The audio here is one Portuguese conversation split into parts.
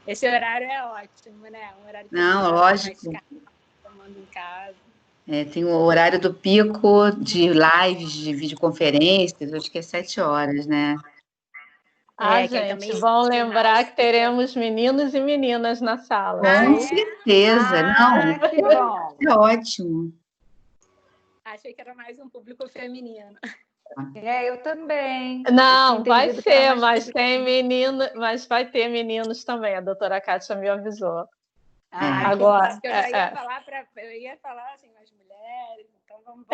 Esse horário é ótimo, né? Um horário que Não, lógico. Tomando em casa. Tem o horário do pico de lives, de videoconferências, acho que é 7 horas, né? Gente, vão lembrar que teremos meninos e meninas na sala. Com certeza, não. Que bom. É ótimo. Achei que era mais um público feminino. Eu também. Não, vai ser, mas tem menino, mas vai ter meninos também. A doutora Kátia me avisou. Agora, eu ia falar assim, as mulheres, então vamos.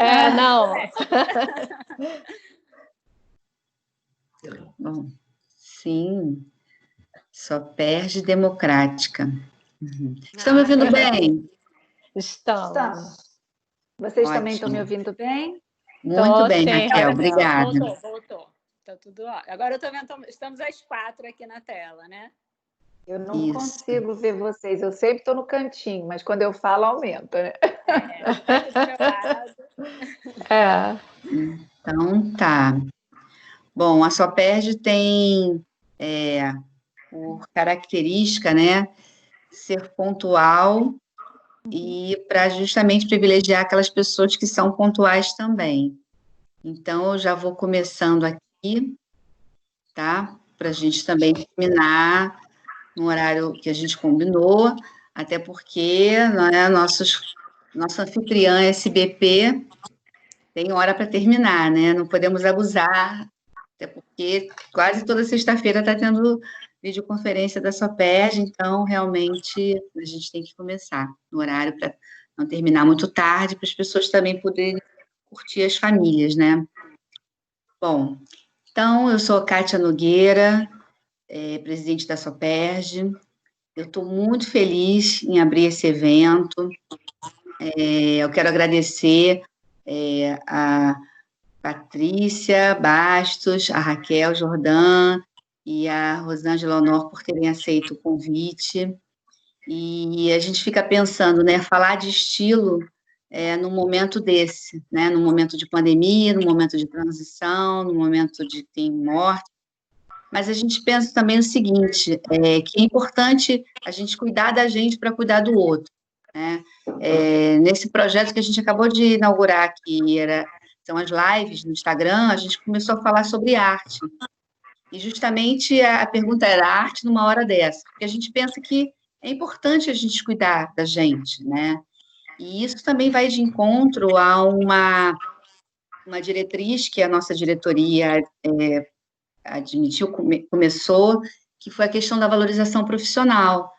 Bom, sim. Só perde democrática. Estão me ouvindo bem? Estamos. Vocês também estão me ouvindo bem? Muito bem, Raquel, obrigada. Voltou. Tá tudo ó. Agora eu tô vendo, estamos às 4 aqui na tela, né? Eu não consigo ver vocês, eu sempre estou no cantinho, mas quando eu falo, aumenta, né? Então, tá. Bom, a Soperd tem por característica, né, ser pontual e para justamente privilegiar aquelas pessoas que são pontuais também. Então, eu já vou começando aqui, tá? Para a gente também terminar no horário que a gente combinou, até porque nosso anfitriã SBP tem hora para terminar, né? Não podemos abusar, até porque quase toda sexta-feira está tendo videoconferência da Soperd, então, realmente, a gente tem que começar no horário para não terminar muito tarde, para as pessoas também poderem curtir as famílias, né? Bom, então, eu sou Kátia Nogueira, presidente da Soperd. Eu estou muito feliz em abrir esse evento. Eu quero agradecer a Patrícia Bastos, a Raquel Jordan e a Rosângela Honor por terem aceito o convite. E a gente fica pensando, né, falar de estilo num momento desse, né, num momento de pandemia, num momento de transição, num momento de tem morte. Mas a gente pensa também o seguinte, que é importante a gente cuidar da gente para cuidar do outro, né? Nesse projeto que a gente acabou de inaugurar, que são as lives no Instagram, a gente começou a falar sobre arte. E justamente a pergunta era arte numa hora dessa, porque a gente pensa que é importante a gente cuidar da gente, né? E isso também vai de encontro a uma diretriz que a nossa diretoria admitiu, começou, que foi a questão da valorização profissional,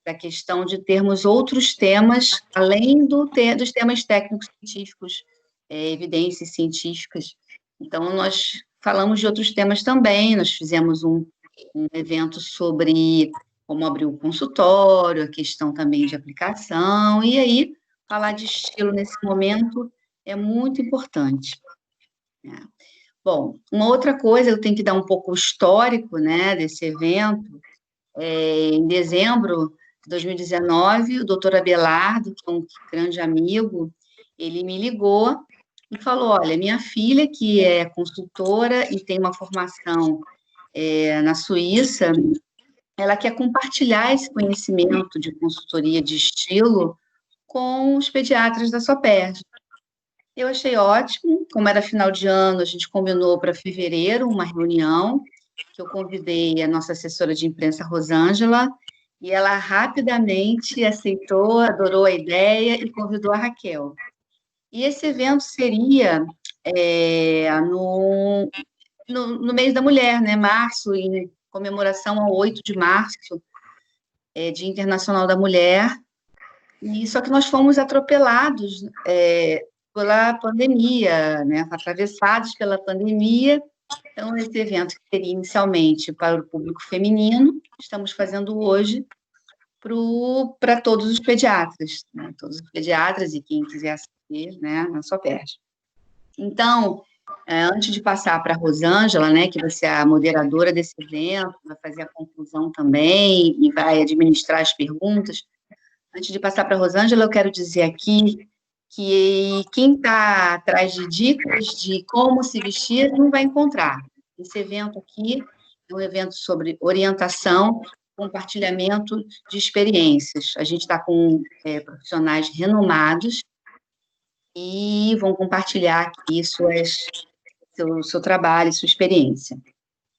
da questão de termos outros temas, além dos temas técnicos científicos, evidências científicas. Então, nós falamos de outros temas também, nós fizemos um evento sobre como abrir o consultório, a questão também de aplicação, e aí, falar de estilo nesse momento é muito importante. Bom, uma outra coisa, eu tenho que dar um pouco o histórico, né, desse evento. Em dezembro de 2019, o doutor Abelardo, que é um grande amigo, ele me ligou e falou, olha, minha filha, que é consultora e tem uma formação na Suíça, ela quer compartilhar esse conhecimento de consultoria de estilo com os pediatras da Soperd. Eu achei ótimo, como era final de ano, a gente combinou para fevereiro uma reunião, que eu convidei a nossa assessora de imprensa, Rosângela, e ela rapidamente aceitou, adorou a ideia e convidou a Raquel. E esse evento seria no mês da mulher, né, março, em comemoração ao 8 de março, Dia Internacional da Mulher, e só que nós fomos atropelados pela pandemia, né, atravessados pela pandemia. Então, esse evento que seria inicialmente para o público feminino, estamos fazendo hoje para todos os pediatras, né, todos os pediatras e quem quiser assistir, né, na Soperd. Então, antes de passar para a Rosângela, né, que vai ser a moderadora desse evento, vai fazer a conclusão também e vai administrar as perguntas, antes de passar para a Rosângela, eu quero dizer aqui que quem está atrás de dicas de como se vestir não vai encontrar. Esse evento aqui é um evento sobre orientação, compartilhamento de experiências. A gente está com profissionais renomados e vão compartilhar aqui seu trabalho, sua experiência.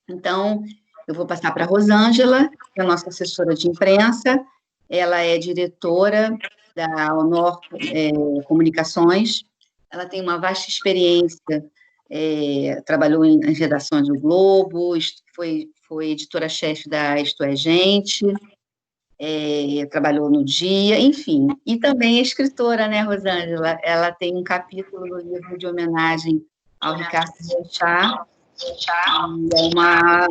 Então, eu vou passar para a Rosângela, que é a nossa assessora de imprensa. Ela é diretora da Honor Comunicações. Ela tem uma vasta experiência, trabalhou em redações do Globo, foi editora-chefe da Isto é Gente, trabalhou no Dia, enfim. E também é escritora, né, Rosângela? Ela tem um capítulo no livro de homenagem ao Ricardo Boechat, e é uma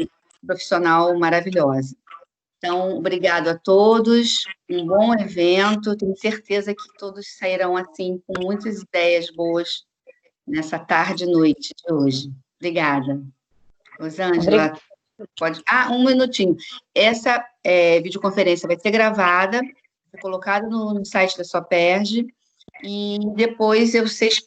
profissional maravilhosa. Então, obrigado a todos, um bom evento, tenho certeza que todos sairão, assim, com muitas ideias boas nessa tarde e noite de hoje. Obrigada. Rosângela, pode... um minutinho. Essa videoconferência vai ser gravada, vai ser colocada no site da SOPERJ, e depois vocês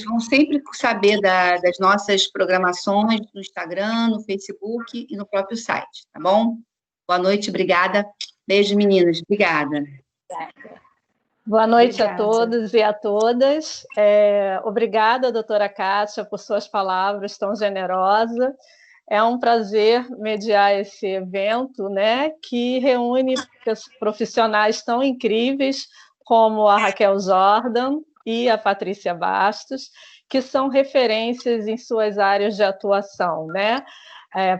vão sempre saber das nossas programações no Instagram, no Facebook e no próprio site, tá bom? Boa noite, obrigada. Beijo, meninas. Obrigada. Boa noite a todos e a todas. Obrigada, doutora Kátia, por suas palavras tão generosas. É um prazer mediar esse evento, né, que reúne profissionais tão incríveis como a Raquel Jordan e a Patrícia Bastos, que são referências em suas áreas de atuação, né?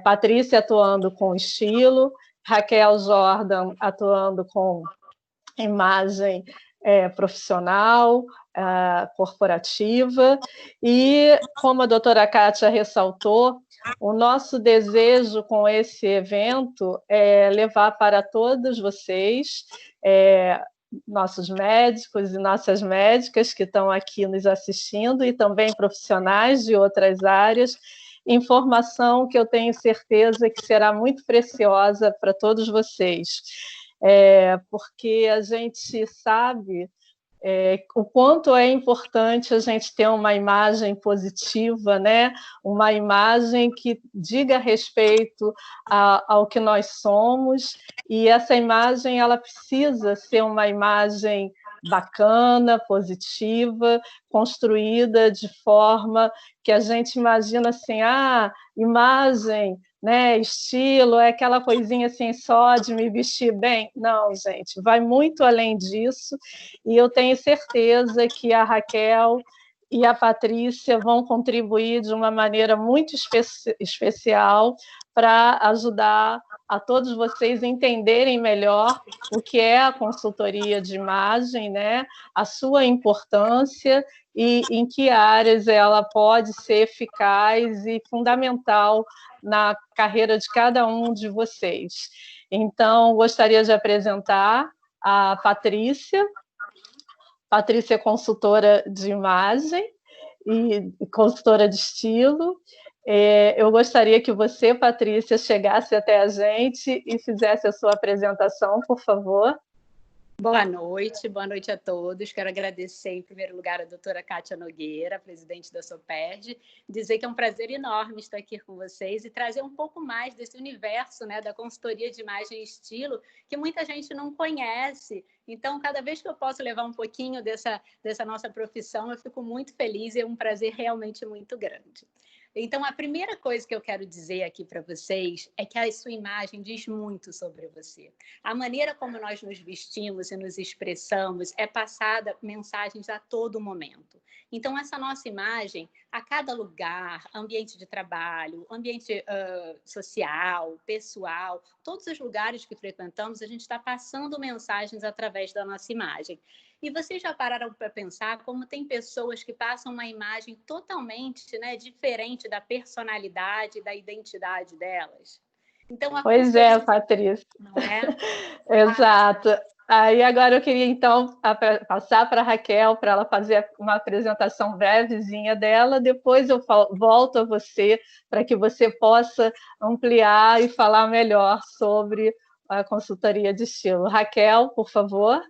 Patrícia atuando com estilo, Raquel Jordan atuando com imagem profissional, corporativa, e, como a doutora Kátia ressaltou, o nosso desejo com esse evento é levar para todos vocês, nossos médicos e nossas médicas que estão aqui nos assistindo, e também profissionais de outras áreas, informação que eu tenho certeza que será muito preciosa para todos vocês. Porque a gente sabe o quanto é importante a gente ter uma imagem positiva, né? Uma imagem que diga respeito ao que nós somos, e essa imagem ela precisa ser uma imagem bacana, positiva, construída de forma que a gente imagina assim, imagem, né, estilo, é aquela coisinha assim só de me vestir bem. Não, gente, vai muito além disso, e eu tenho certeza que a Raquel e a Patrícia vão contribuir de uma maneira muito especial para ajudar a todos vocês entenderem melhor o que é a consultoria de imagem, né? A sua importância e em que áreas ela pode ser eficaz e fundamental na carreira de cada um de vocês. Então, gostaria de apresentar a Patrícia. Patrícia é consultora de imagem e consultora de estilo. Eu gostaria que você, Patrícia, chegasse até a gente e fizesse a sua apresentação, por favor. Boa noite a todos. Quero agradecer, em primeiro lugar, a doutora Kátia Nogueira, presidente da SOPERJ, dizer que é um prazer enorme estar aqui com vocês e trazer um pouco mais desse universo, né, da consultoria de imagem e estilo, que muita gente não conhece. Então, cada vez que eu posso levar um pouquinho dessa nossa profissão, eu fico muito feliz e é um prazer realmente muito grande. Então, a primeira coisa que eu quero dizer aqui para vocês é que a sua imagem diz muito sobre você. A maneira como nós nos vestimos e nos expressamos é passada mensagens a todo momento. Então, essa nossa imagem, a cada lugar, ambiente de trabalho, ambiente social, pessoal, todos os lugares que frequentamos, a gente está passando mensagens através da nossa imagem. E vocês já pararam para pensar como tem pessoas que passam uma imagem totalmente, né, diferente da personalidade, da identidade delas? Então, pois é, Patrícia. Não é? Exato. Aí agora eu queria, então, passar para a Raquel, para ela fazer uma apresentação brevezinha dela, depois eu volto a você, para que você possa ampliar e falar melhor sobre a consultoria de estilo. Raquel, por favor.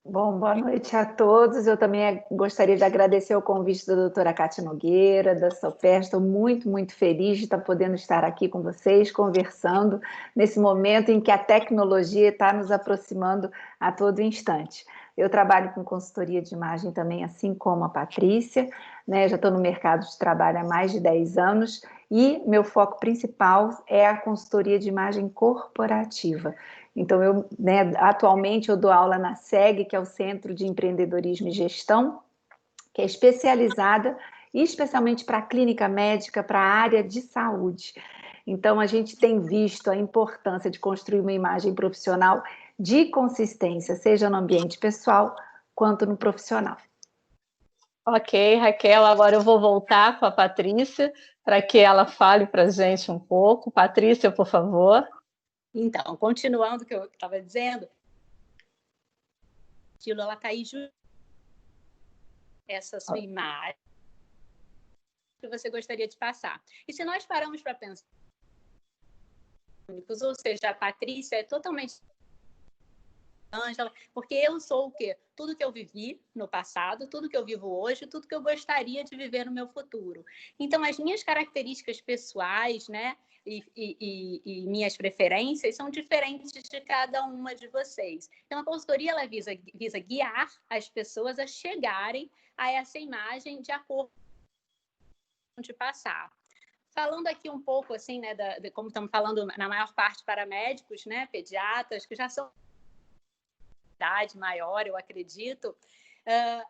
Bom, boa noite a todos. Eu também gostaria de agradecer o convite da doutora Kátia Nogueira, da SOPER. Estou muito, muito feliz de estar podendo estar aqui com vocês, conversando nesse momento em que a tecnologia está nos aproximando a todo instante. Eu trabalho com consultoria de imagem também, assim como a Patrícia, né? Já estou no mercado de trabalho há mais de 10 anos e meu foco principal é a consultoria de imagem corporativa. Então, atualmente eu dou aula na SEG, que é o Centro de Empreendedorismo e Gestão, que é especializada especialmente para a clínica médica, para a área de saúde. Então, a gente tem visto a importância de construir uma imagem profissional de consistência, seja no ambiente pessoal quanto no profissional. Ok, Raquel, agora eu vou voltar com a Patrícia para que ela fale para a gente um pouco. Patrícia, por favor. Então, continuando o que eu estava dizendo, ela está aí essa sua imagem que você gostaria de passar. E se nós paramos para pensar, ou seja, a Patrícia é totalmente Ângela, porque eu sou o quê? Tudo que eu vivi no passado, tudo que eu vivo hoje, tudo que eu gostaria de viver no meu futuro. Então, as minhas características pessoais, né, e minhas preferências são diferentes de cada uma de vocês. Então, a consultoria ela visa guiar as pessoas a chegarem a essa imagem de acordo com o que passar. Falando aqui um pouco, assim, né, como estamos falando na maior parte para médicos, né, pediatras, que já são idade maior, eu acredito,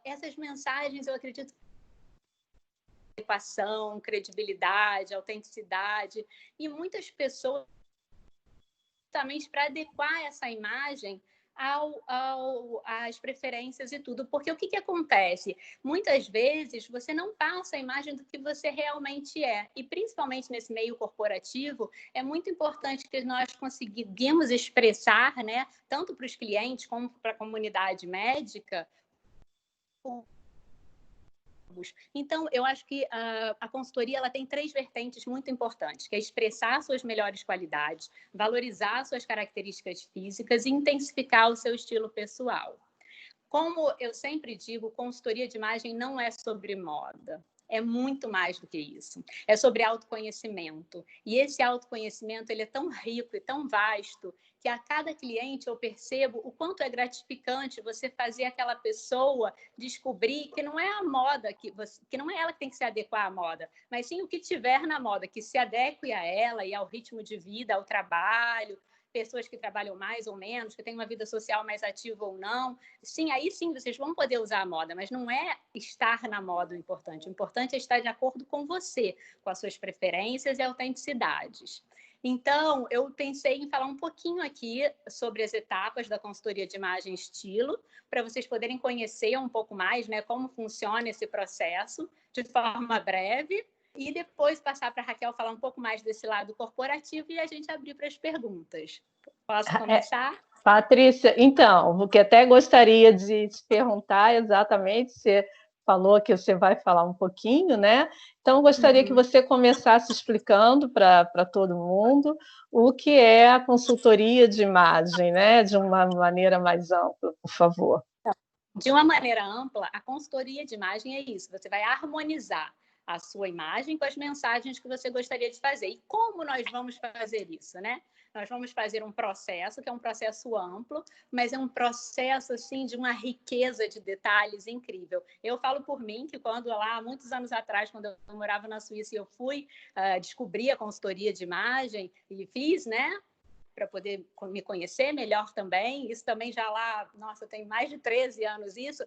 essas mensagens, eu acredito, adequação, credibilidade, autenticidade, e muitas pessoas, justamente para adequar essa imagem às preferências e tudo. Porque o que acontece? Muitas vezes você não passa a imagem do que você realmente é. E principalmente nesse meio corporativo, é muito importante que nós conseguimos expressar, né, tanto para os clientes como para a comunidade médica. Então, eu acho que a consultoria ela tem 3 vertentes muito importantes, que é expressar suas melhores qualidades, valorizar suas características físicas e intensificar o seu estilo pessoal. Como eu sempre digo, consultoria de imagem não é sobre moda. É muito mais do que isso. É sobre autoconhecimento. E esse autoconhecimento ele é tão rico e tão vasto que a cada cliente eu percebo o quanto é gratificante você fazer aquela pessoa descobrir que não é a moda, que não é ela que tem que se adequar à moda, mas sim o que tiver na moda, que se adeque a ela e ao ritmo de vida, ao trabalho, pessoas que trabalham mais ou menos, que têm uma vida social mais ativa ou não. Sim, aí sim vocês vão poder usar a moda, mas não é estar na moda o importante. O importante é estar de acordo com você, com as suas preferências e autenticidades. Então, eu pensei em falar um pouquinho aqui sobre as etapas da consultoria de imagem e estilo, para vocês poderem conhecer um pouco mais, né, como funciona esse processo de forma breve. E depois passar para a Raquel falar um pouco mais desse lado corporativo e a gente abrir para as perguntas. Posso começar? Patrícia, então, o que até gostaria de te perguntar exatamente, você falou que você vai falar um pouquinho, né? Então, gostaria que você começasse explicando para todo mundo o que é a consultoria de imagem, né? De uma maneira mais ampla, por favor. De uma maneira ampla, a consultoria de imagem é isso. Você vai harmonizar a sua imagem com as mensagens que você gostaria de fazer. E como nós vamos fazer isso, né? Nós vamos fazer um processo, que é um processo amplo, mas é um processo, assim, de uma riqueza de detalhes incrível. Eu falo por mim que quando lá, muitos anos atrás, quando eu morava na Suíça, eu fui descobrir a consultoria de imagem e fiz, né? Para poder me conhecer melhor também. Isso também já lá, nossa, tem mais de 13 anos isso.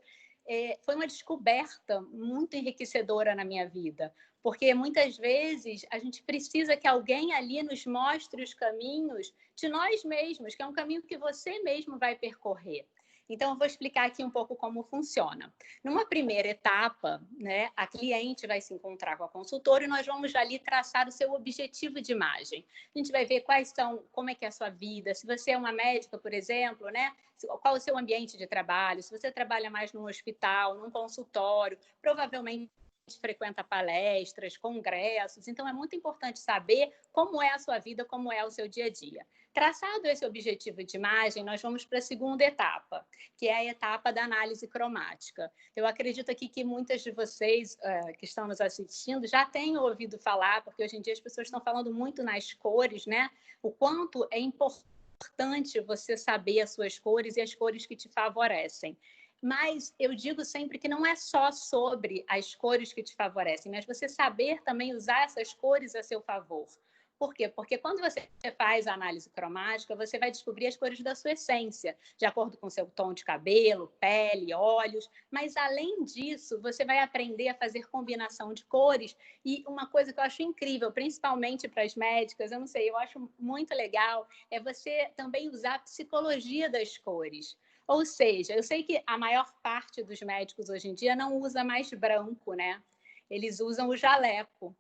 Foi uma descoberta muito enriquecedora na minha vida, porque muitas vezes a gente precisa que alguém ali nos mostre os caminhos de nós mesmos, que é um caminho que você mesmo vai percorrer. Então, eu vou explicar aqui um pouco como funciona. Numa primeira etapa, né, a cliente vai se encontrar com a consultora e nós vamos ali traçar o seu objetivo de imagem. A gente vai ver como é que é a sua vida, se você é uma médica, por exemplo, né, qual é o seu ambiente de trabalho, se você trabalha mais num hospital, num consultório, provavelmente frequenta palestras, congressos, então é muito importante saber como é a sua vida, como é o seu dia a dia. Traçado esse objetivo de imagem, nós vamos para a segunda etapa, que é a etapa da análise cromática. Eu acredito aqui que muitas de vocês que estão nos assistindo já têm ouvido falar, porque hoje em dia as pessoas estão falando muito nas cores, né? O quanto é importante você saber as suas cores e as cores que te favorecem. Mas eu digo sempre que não é só sobre as cores que te favorecem, mas você saber também usar essas cores a seu favor. Por quê? Porque quando você faz a análise cromática, você vai descobrir as cores da sua essência, de acordo com seu tom de cabelo, pele, olhos. Mas, além disso, você vai aprender a fazer combinação de cores. E uma coisa que eu acho incrível, principalmente para as médicas, eu não sei, eu acho muito legal, é você também usar a psicologia das cores. Ou seja, eu sei que a maior parte dos médicos hoje em dia não usa mais branco, né? Eles usam o jaleco.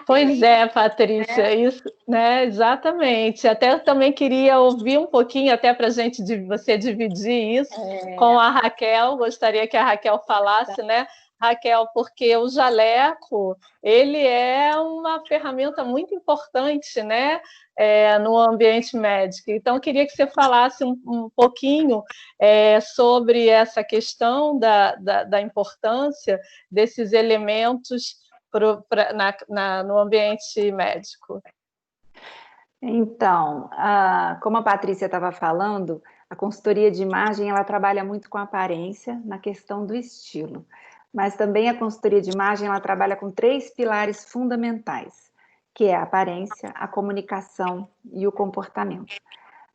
Pois é, Patrícia, isso, né? Exatamente. Até eu também queria ouvir um pouquinho, até para você dividir isso com a Raquel. Gostaria que a Raquel falasse, né, Raquel, porque o jaleco ele é uma ferramenta muito importante, né, no ambiente médico. Então, eu queria que você falasse um pouquinho sobre essa questão da importância desses elementos no ambiente médico. Então, como a Patrícia estava falando, a consultoria de imagem ela trabalha muito com a aparência na questão do estilo, mas também a consultoria de imagem ela trabalha com 3 pilares fundamentais, que é a aparência, a comunicação e o comportamento.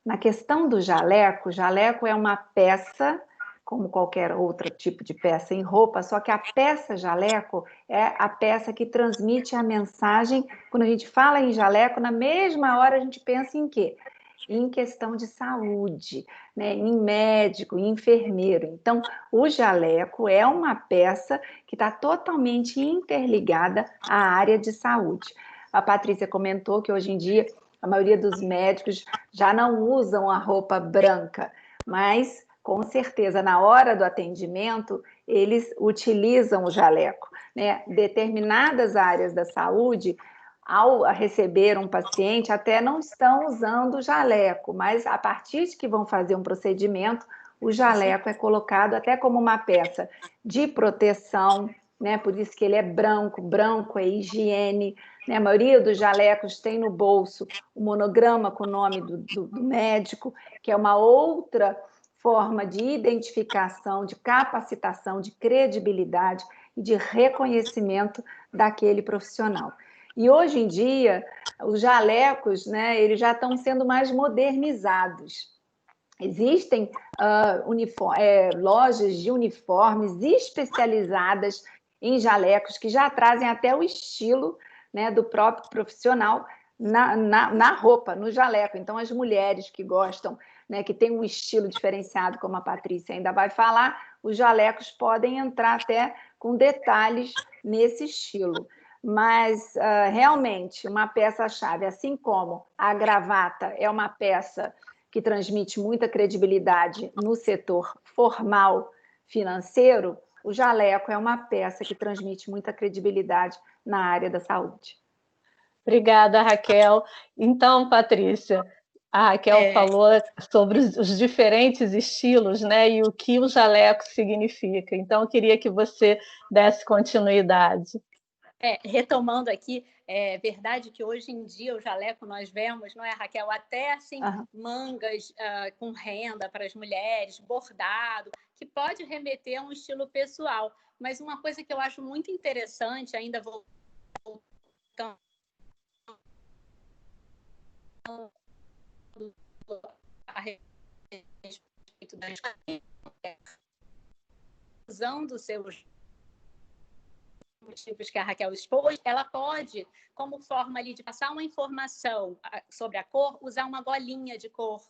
Na questão do jaleco, o jaleco é uma peça, como qualquer outro tipo de peça em roupa, só que a peça jaleco é a peça que transmite a mensagem. Quando a gente fala em jaleco, na mesma hora a gente pensa em quê? Em questão de saúde, né? Em médico, em enfermeiro. Então, o jaleco é uma peça que está totalmente interligada à área de saúde. A Patrícia comentou que hoje em dia a maioria dos médicos já não usam a roupa branca, mas com certeza na hora do atendimento eles utilizam o jaleco, né? Determinadas áreas da saúde, ao receber um paciente, até não estão usando o jaleco, mas a partir de que vão fazer um procedimento, o jaleco é colocado até como uma peça de proteção, né? Por isso que ele é branco, branco é higiene, né? A maioria dos jalecos tem no bolso o monograma com o nome do médico, que é uma outra forma de identificação, de capacitação, de credibilidade e de reconhecimento daquele profissional. E hoje em dia, os jalecos, né, eles já estão sendo mais modernizados. Existem lojas de uniformes especializadas em jalecos que já trazem até o estilo, né, do próprio profissional na roupa, no jaleco. Então, as mulheres que gostam, né, que tem um estilo diferenciado, como a Patrícia ainda vai falar, os jalecos podem entrar até com detalhes nesse estilo. Mas, realmente, uma peça-chave, assim como a gravata é uma peça que transmite muita credibilidade no setor formal financeiro, o jaleco é uma peça que transmite muita credibilidade na área da saúde. Obrigada, Raquel. Então, Patrícia, a Raquel falou sobre os diferentes estilos, né, e o que o jaleco significa. Então, eu queria que você desse continuidade. Retomando aqui, é verdade que hoje em dia o jaleco nós vemos, não é, Raquel? Até assim, mangas com renda para as mulheres, bordado, que pode remeter a um estilo pessoal. Mas uma coisa que eu acho muito interessante, ainda voltando a respeito das usando seus tipos que a Raquel expôs, ela pode, como forma ali de passar uma informação sobre a cor, usar uma bolinha de cor,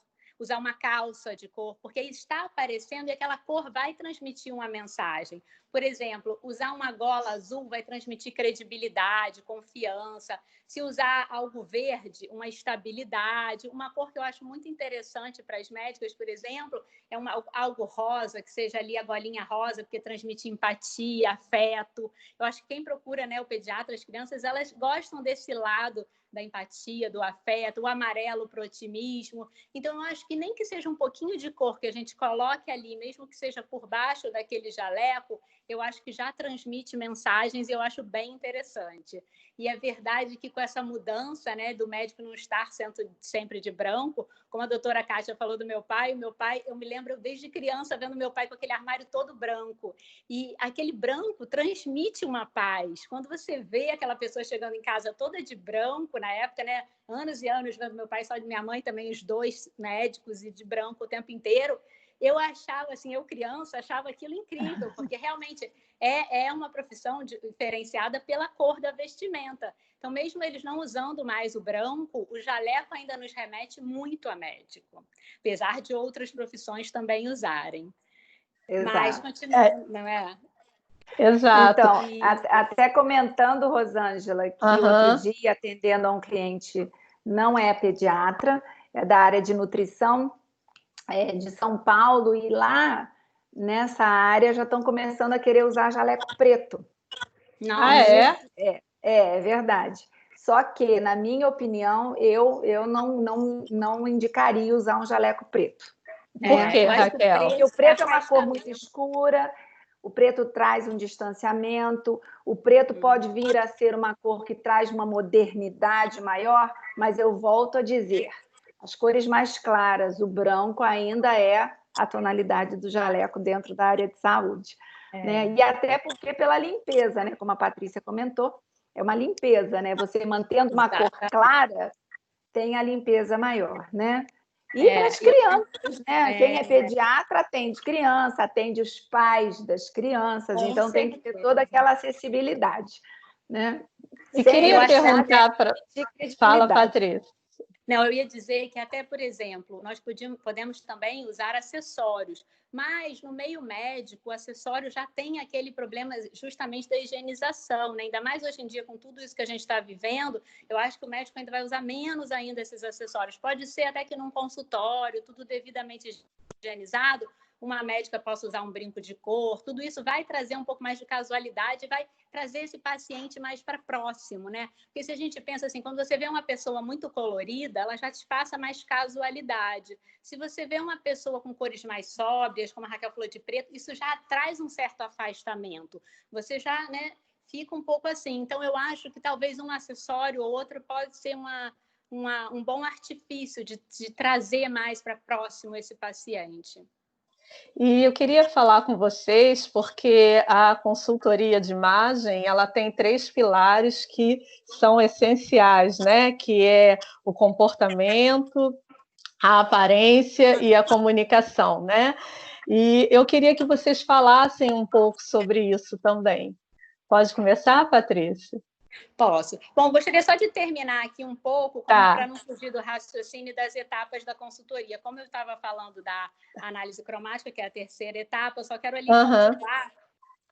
usar uma calça de cor, porque está aparecendo e aquela cor vai transmitir uma mensagem. Por exemplo, usar uma gola azul vai transmitir credibilidade, confiança. Se usar algo verde, uma estabilidade. Uma cor que eu acho muito interessante para as médicas, por exemplo, é algo rosa, que seja ali a golinha rosa, porque transmite empatia, afeto. Eu acho que quem procura, né, o pediatra, as crianças, elas gostam desse lado da empatia, do afeto, o amarelo para o otimismo. Então, eu acho que nem que seja um pouquinho de cor que a gente coloque ali, mesmo que seja por baixo daquele jaleco, eu acho que já transmite mensagens e eu acho bem interessante. E é verdade que com essa mudança, né, do médico não estar sempre de branco, como a doutora Kátia falou do meu pai, eu me lembro desde criança vendo meu pai com aquele armário todo branco. E aquele branco transmite uma paz. Quando você vê aquela pessoa chegando em casa toda de branco, na época, né, anos e anos vendo meu pai, só de minha mãe também, os dois médicos e de branco o tempo inteiro, eu achava, assim, eu criança, achava aquilo incrível, porque realmente é uma profissão diferenciada pela cor da vestimenta. Então, mesmo eles não usando mais o branco, o jaleco ainda nos remete muito a médico, apesar de outras profissões também usarem. Exato. Mas continuando, não é? Exato. Então, até comentando, Rosângela, que outro dia, atendendo a um cliente, não é pediatra, é da área de nutrição, de São Paulo, e lá nessa área já estão começando a querer usar jaleco preto. É verdade. Só que, na minha opinião, eu não indicaria usar um jaleco preto. Por quê, Raquel? Porque o preto é uma cor muito escura, o preto traz um distanciamento, o preto pode vir a ser uma cor que traz uma modernidade maior, mas eu volto a dizer, as cores mais claras, o branco ainda é a tonalidade do jaleco dentro da área de saúde. Né? E até porque pela limpeza, né? Como a Patrícia comentou, é uma limpeza, né? Você mantendo uma cor clara, tem a limpeza maior, né? E para as crianças, né? Quem é pediatra atende criança, atende os pais das crianças, então tem que ter toda aquela acessibilidade, né? E queria perguntar para... Fala, Patrícia. Não, eu ia dizer que até, por exemplo, nós podemos também usar acessórios, mas no meio médico, o acessório já tem aquele problema justamente da higienização, né? Ainda mais hoje em dia, com tudo isso que a gente está vivendo, eu acho que o médico ainda vai usar menos ainda esses acessórios. Pode ser até que num consultório, tudo devidamente higienizado, uma médica possa usar um brinco de cor, tudo isso vai trazer um pouco mais de casualidade, vai trazer esse paciente mais para próximo, né? Porque se a gente pensa assim, quando você vê uma pessoa muito colorida, ela já te passa mais casualidade. Se você vê uma pessoa com cores mais sóbrias, como a Raquel falou de preto, isso já traz um certo afastamento. Você já, né, fica um pouco assim. Então, eu acho que talvez um acessório ou outro pode ser um bom artifício de trazer mais para próximo esse paciente. E eu queria falar com vocês porque a consultoria de imagem ela tem 3 pilares que são essenciais, né? Que é o comportamento, a aparência e a comunicação, né? E eu queria que vocês falassem um pouco sobre isso também. Pode começar, Patrícia? Posso. Bom, gostaria só de terminar aqui um pouco, para não fugir do raciocínio das etapas da consultoria. Como eu estava falando da análise cromática, que é a terceira etapa, eu só quero ali pontuar.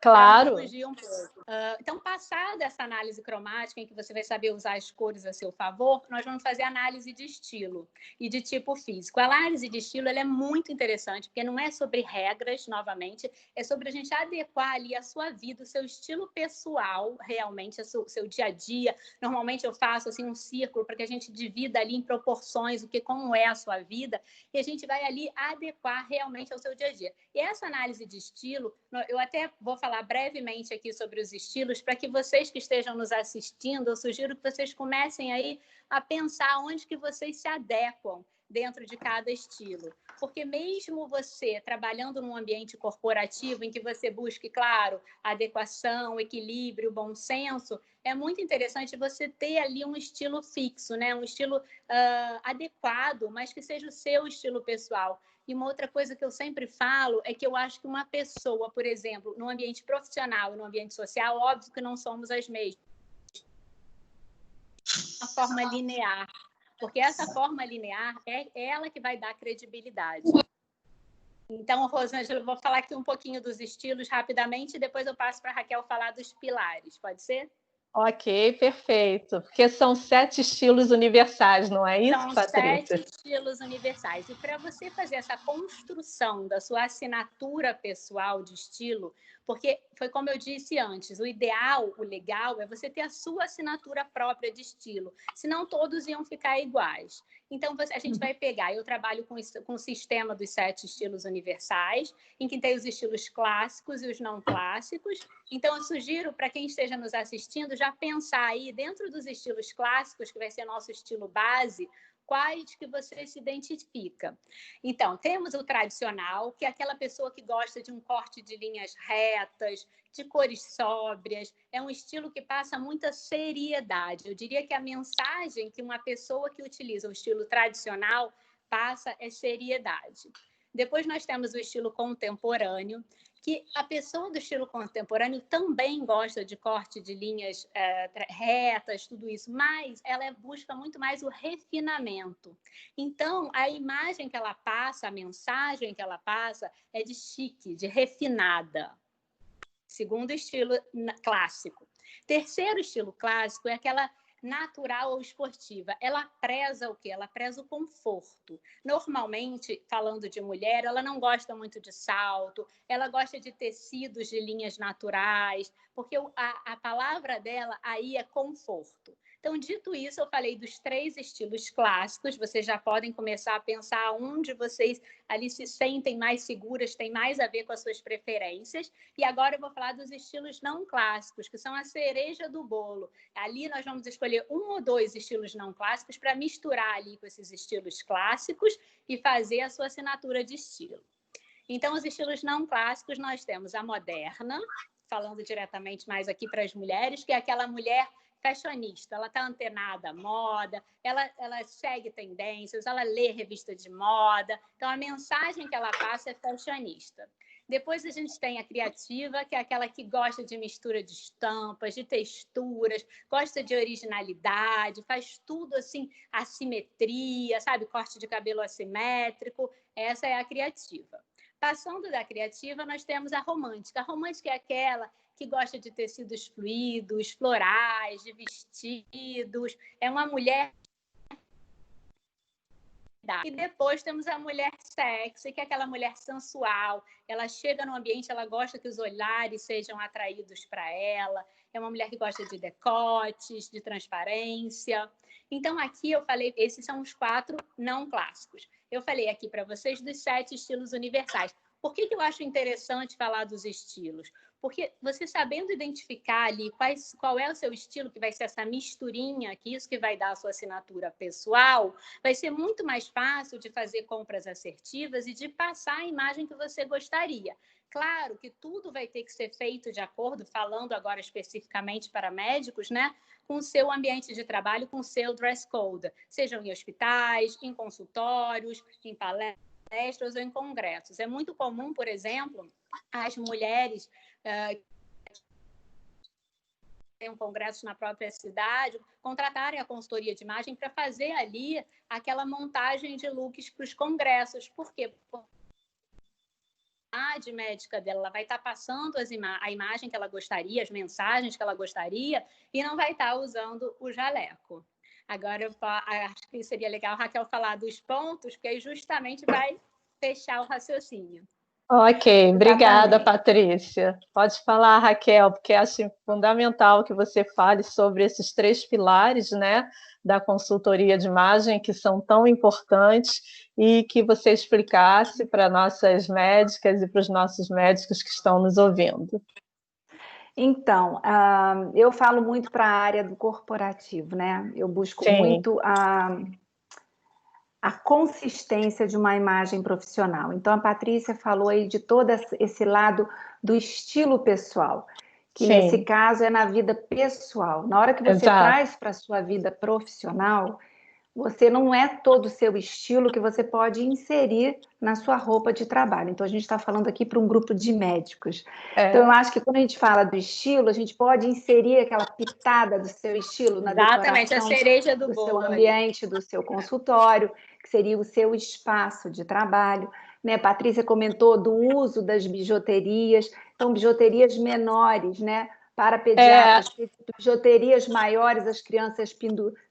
Claro. Para fugir um pouco. Então, passada essa análise cromática, em que você vai saber usar as cores a seu favor, nós vamos fazer análise de estilo e de tipo físico. A análise de estilo ela é muito interessante, porque não é sobre regras, novamente, é sobre a gente adequar ali a sua vida, o seu estilo pessoal, realmente, o seu dia a dia. Normalmente eu faço assim, um círculo para que a gente divida ali em proporções como é a sua vida, e a gente vai ali adequar realmente ao seu dia a dia. E essa análise de estilo, eu até vou falar brevemente aqui sobre os estilos, para que vocês que estejam nos assistindo, eu sugiro que vocês comecem aí a pensar onde que vocês se adequam dentro de cada estilo. Porque mesmo você trabalhando num ambiente corporativo em que você busque, claro, adequação, equilíbrio, bom senso, é muito interessante você ter ali um estilo fixo, né? Um estilo adequado, mas que seja o seu estilo pessoal. E uma outra coisa que eu sempre falo é que eu acho que uma pessoa, por exemplo, no ambiente profissional e no ambiente social, óbvio que não somos as mesmas. Uma forma linear. porque essa forma linear é ela que vai dar credibilidade. Então, Rosângela, eu vou falar aqui um pouquinho dos estilos rapidamente e depois eu passo para a Raquel falar dos pilares, pode ser? Ok, perfeito. Porque são 7 estilos universais, não é isso, São Patrícia? 7 estilos universais. E para você fazer essa construção da sua assinatura pessoal de estilo, porque foi como eu disse antes, o ideal, o legal é você ter a sua assinatura própria de estilo, senão todos iam ficar iguais. Então, a gente vai pegar, eu trabalho com o sistema dos 7 estilos universais, em que tem os estilos clássicos e os não clássicos. Então, eu sugiro para quem esteja nos assistindo já pensar aí dentro dos estilos clássicos, que vai ser nosso estilo base, quais que você se identifica. Então, temos o tradicional, que é aquela pessoa que gosta de um corte de linhas retas, de cores sóbrias, é um estilo que passa muita seriedade. Eu diria que a mensagem que uma pessoa que utiliza o estilo tradicional passa é seriedade. Depois nós temos o estilo contemporâneo, que a pessoa do estilo contemporâneo também gosta de corte de linhas retas, tudo isso, mas ela busca muito mais o refinamento. Então, a imagem que ela passa, a mensagem que ela passa é de chique, de refinada. Segundo estilo clássico. Terceiro estilo clássico é aquela natural ou esportiva. Ela preza o quê? Ela preza o conforto. Normalmente, falando de mulher, ela não gosta muito de salto, ela gosta de tecidos de linhas naturais, porque a palavra dela aí é conforto. Então, dito isso, eu falei dos 3 estilos clássicos, vocês já podem começar a pensar onde vocês ali se sentem mais seguras, tem mais a ver com as suas preferências. E agora eu vou falar dos estilos não clássicos, que são a cereja do bolo. Ali nós vamos escolher 1 ou 2 estilos não clássicos para misturar ali com esses estilos clássicos e fazer a sua assinatura de estilo. Então, os estilos não clássicos, nós temos a moderna, falando diretamente mais aqui para as mulheres, que é aquela mulher fashionista, ela está antenada à moda, ela segue tendências, ela lê revista de moda, então a mensagem que ela passa é fashionista. Depois a gente tem a criativa, que é aquela que gosta de mistura de estampas, de texturas, gosta de originalidade, faz tudo assim, assimetria, sabe? Corte de cabelo assimétrico, essa é a criativa. Passando da criativa, nós temos a romântica. A romântica é aquela que gosta de tecidos fluidos, florais, de vestidos. É uma mulher. E depois temos a mulher sexy, que é aquela mulher sensual. Ela chega no ambiente, ela gosta que os olhares sejam atraídos para ela. É uma mulher que gosta de decotes, de transparência. Então, aqui eu falei, esses são os 4 não clássicos. Eu falei aqui para vocês dos 7 estilos universais. Por que eu acho interessante falar dos estilos? Porque você sabendo identificar ali qual é o seu estilo, que vai ser essa misturinha, que isso que vai dar a sua assinatura pessoal, vai ser muito mais fácil de fazer compras assertivas e de passar a imagem que você gostaria. Claro que tudo vai ter que ser feito de acordo, falando agora especificamente para médicos, né? Com o seu ambiente de trabalho, com o seu dress code, sejam em hospitais, em consultórios, em palestras ou em congressos. É muito comum, por exemplo, as mulheres tem um congresso na própria cidade, contratarem a consultoria de imagem para fazer ali aquela montagem de looks para os congressos. Por quê? Porque a área médica dela ela vai estar passando a imagem que ela gostaria, as mensagens que ela gostaria, e não vai estar usando o jaleco. Agora, eu acho que seria legal a Raquel falar dos pontos, porque aí justamente vai fechar o raciocínio. Ok, obrigada, Patrícia. Pode falar, Raquel, porque acho fundamental que você fale sobre esses 3 pilares, né, da consultoria de imagem, que são tão importantes, e que você explicasse para nossas médicas e para os nossos médicos que estão nos ouvindo. Então, eu falo muito para a área do corporativo, né? Eu busco muito a consistência de uma imagem profissional. Então, a Patrícia falou aí de todo esse lado do estilo pessoal, que nesse caso é na vida pessoal. Na hora que você traz para a sua vida profissional, você não é todo o seu estilo que você pode inserir na sua roupa de trabalho. Então, a gente está falando aqui para um grupo de médicos. Então, eu acho que quando a gente fala do estilo, a gente pode inserir aquela pitada do seu estilo na Exatamente, decoração a cereja do seu bolo ambiente, do seu consultório, que seria o seu espaço de trabalho. Né? Patrícia comentou do uso das bijuterias, então bijuterias menores, né? Para pediatras, bijuterias maiores, as crianças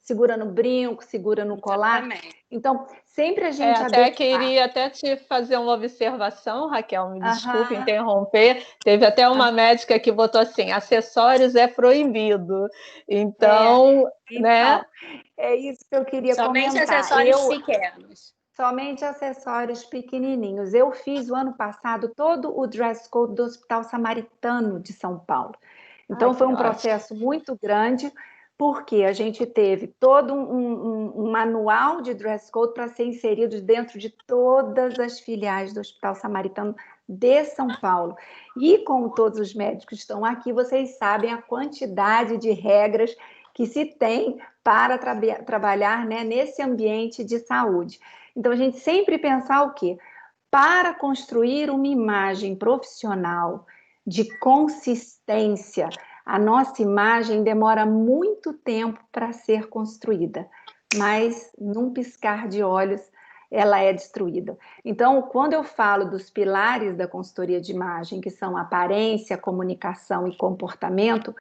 segura no brinco, segura no colar. Exatamente. Então, sempre a gente até queria até te fazer uma observação, Raquel, me desculpe interromper. Teve até uma médica que botou assim: acessórios é proibido. Então, né? É isso que eu queria Somente comentar. Acessórios pequenos. Somente acessórios pequenininhos. Eu fiz o ano passado todo o dress code do Hospital Samaritano de São Paulo. Então, foi um processo muito grande, porque a gente teve todo um manual de dress code para ser inserido dentro de todas as filiais do Hospital Samaritano de São Paulo. E como todos os médicos estão aqui, vocês sabem a quantidade de regras que se tem para trabalhar, né, nesse ambiente de saúde. Então, a gente sempre pensar o quê? Para construir uma imagem profissional de consistência, a nossa imagem demora muito tempo para ser construída, mas num piscar de olhos ela é destruída. Então, quando eu falo dos pilares da consultoria de imagem, que são aparência, comunicação e comportamento,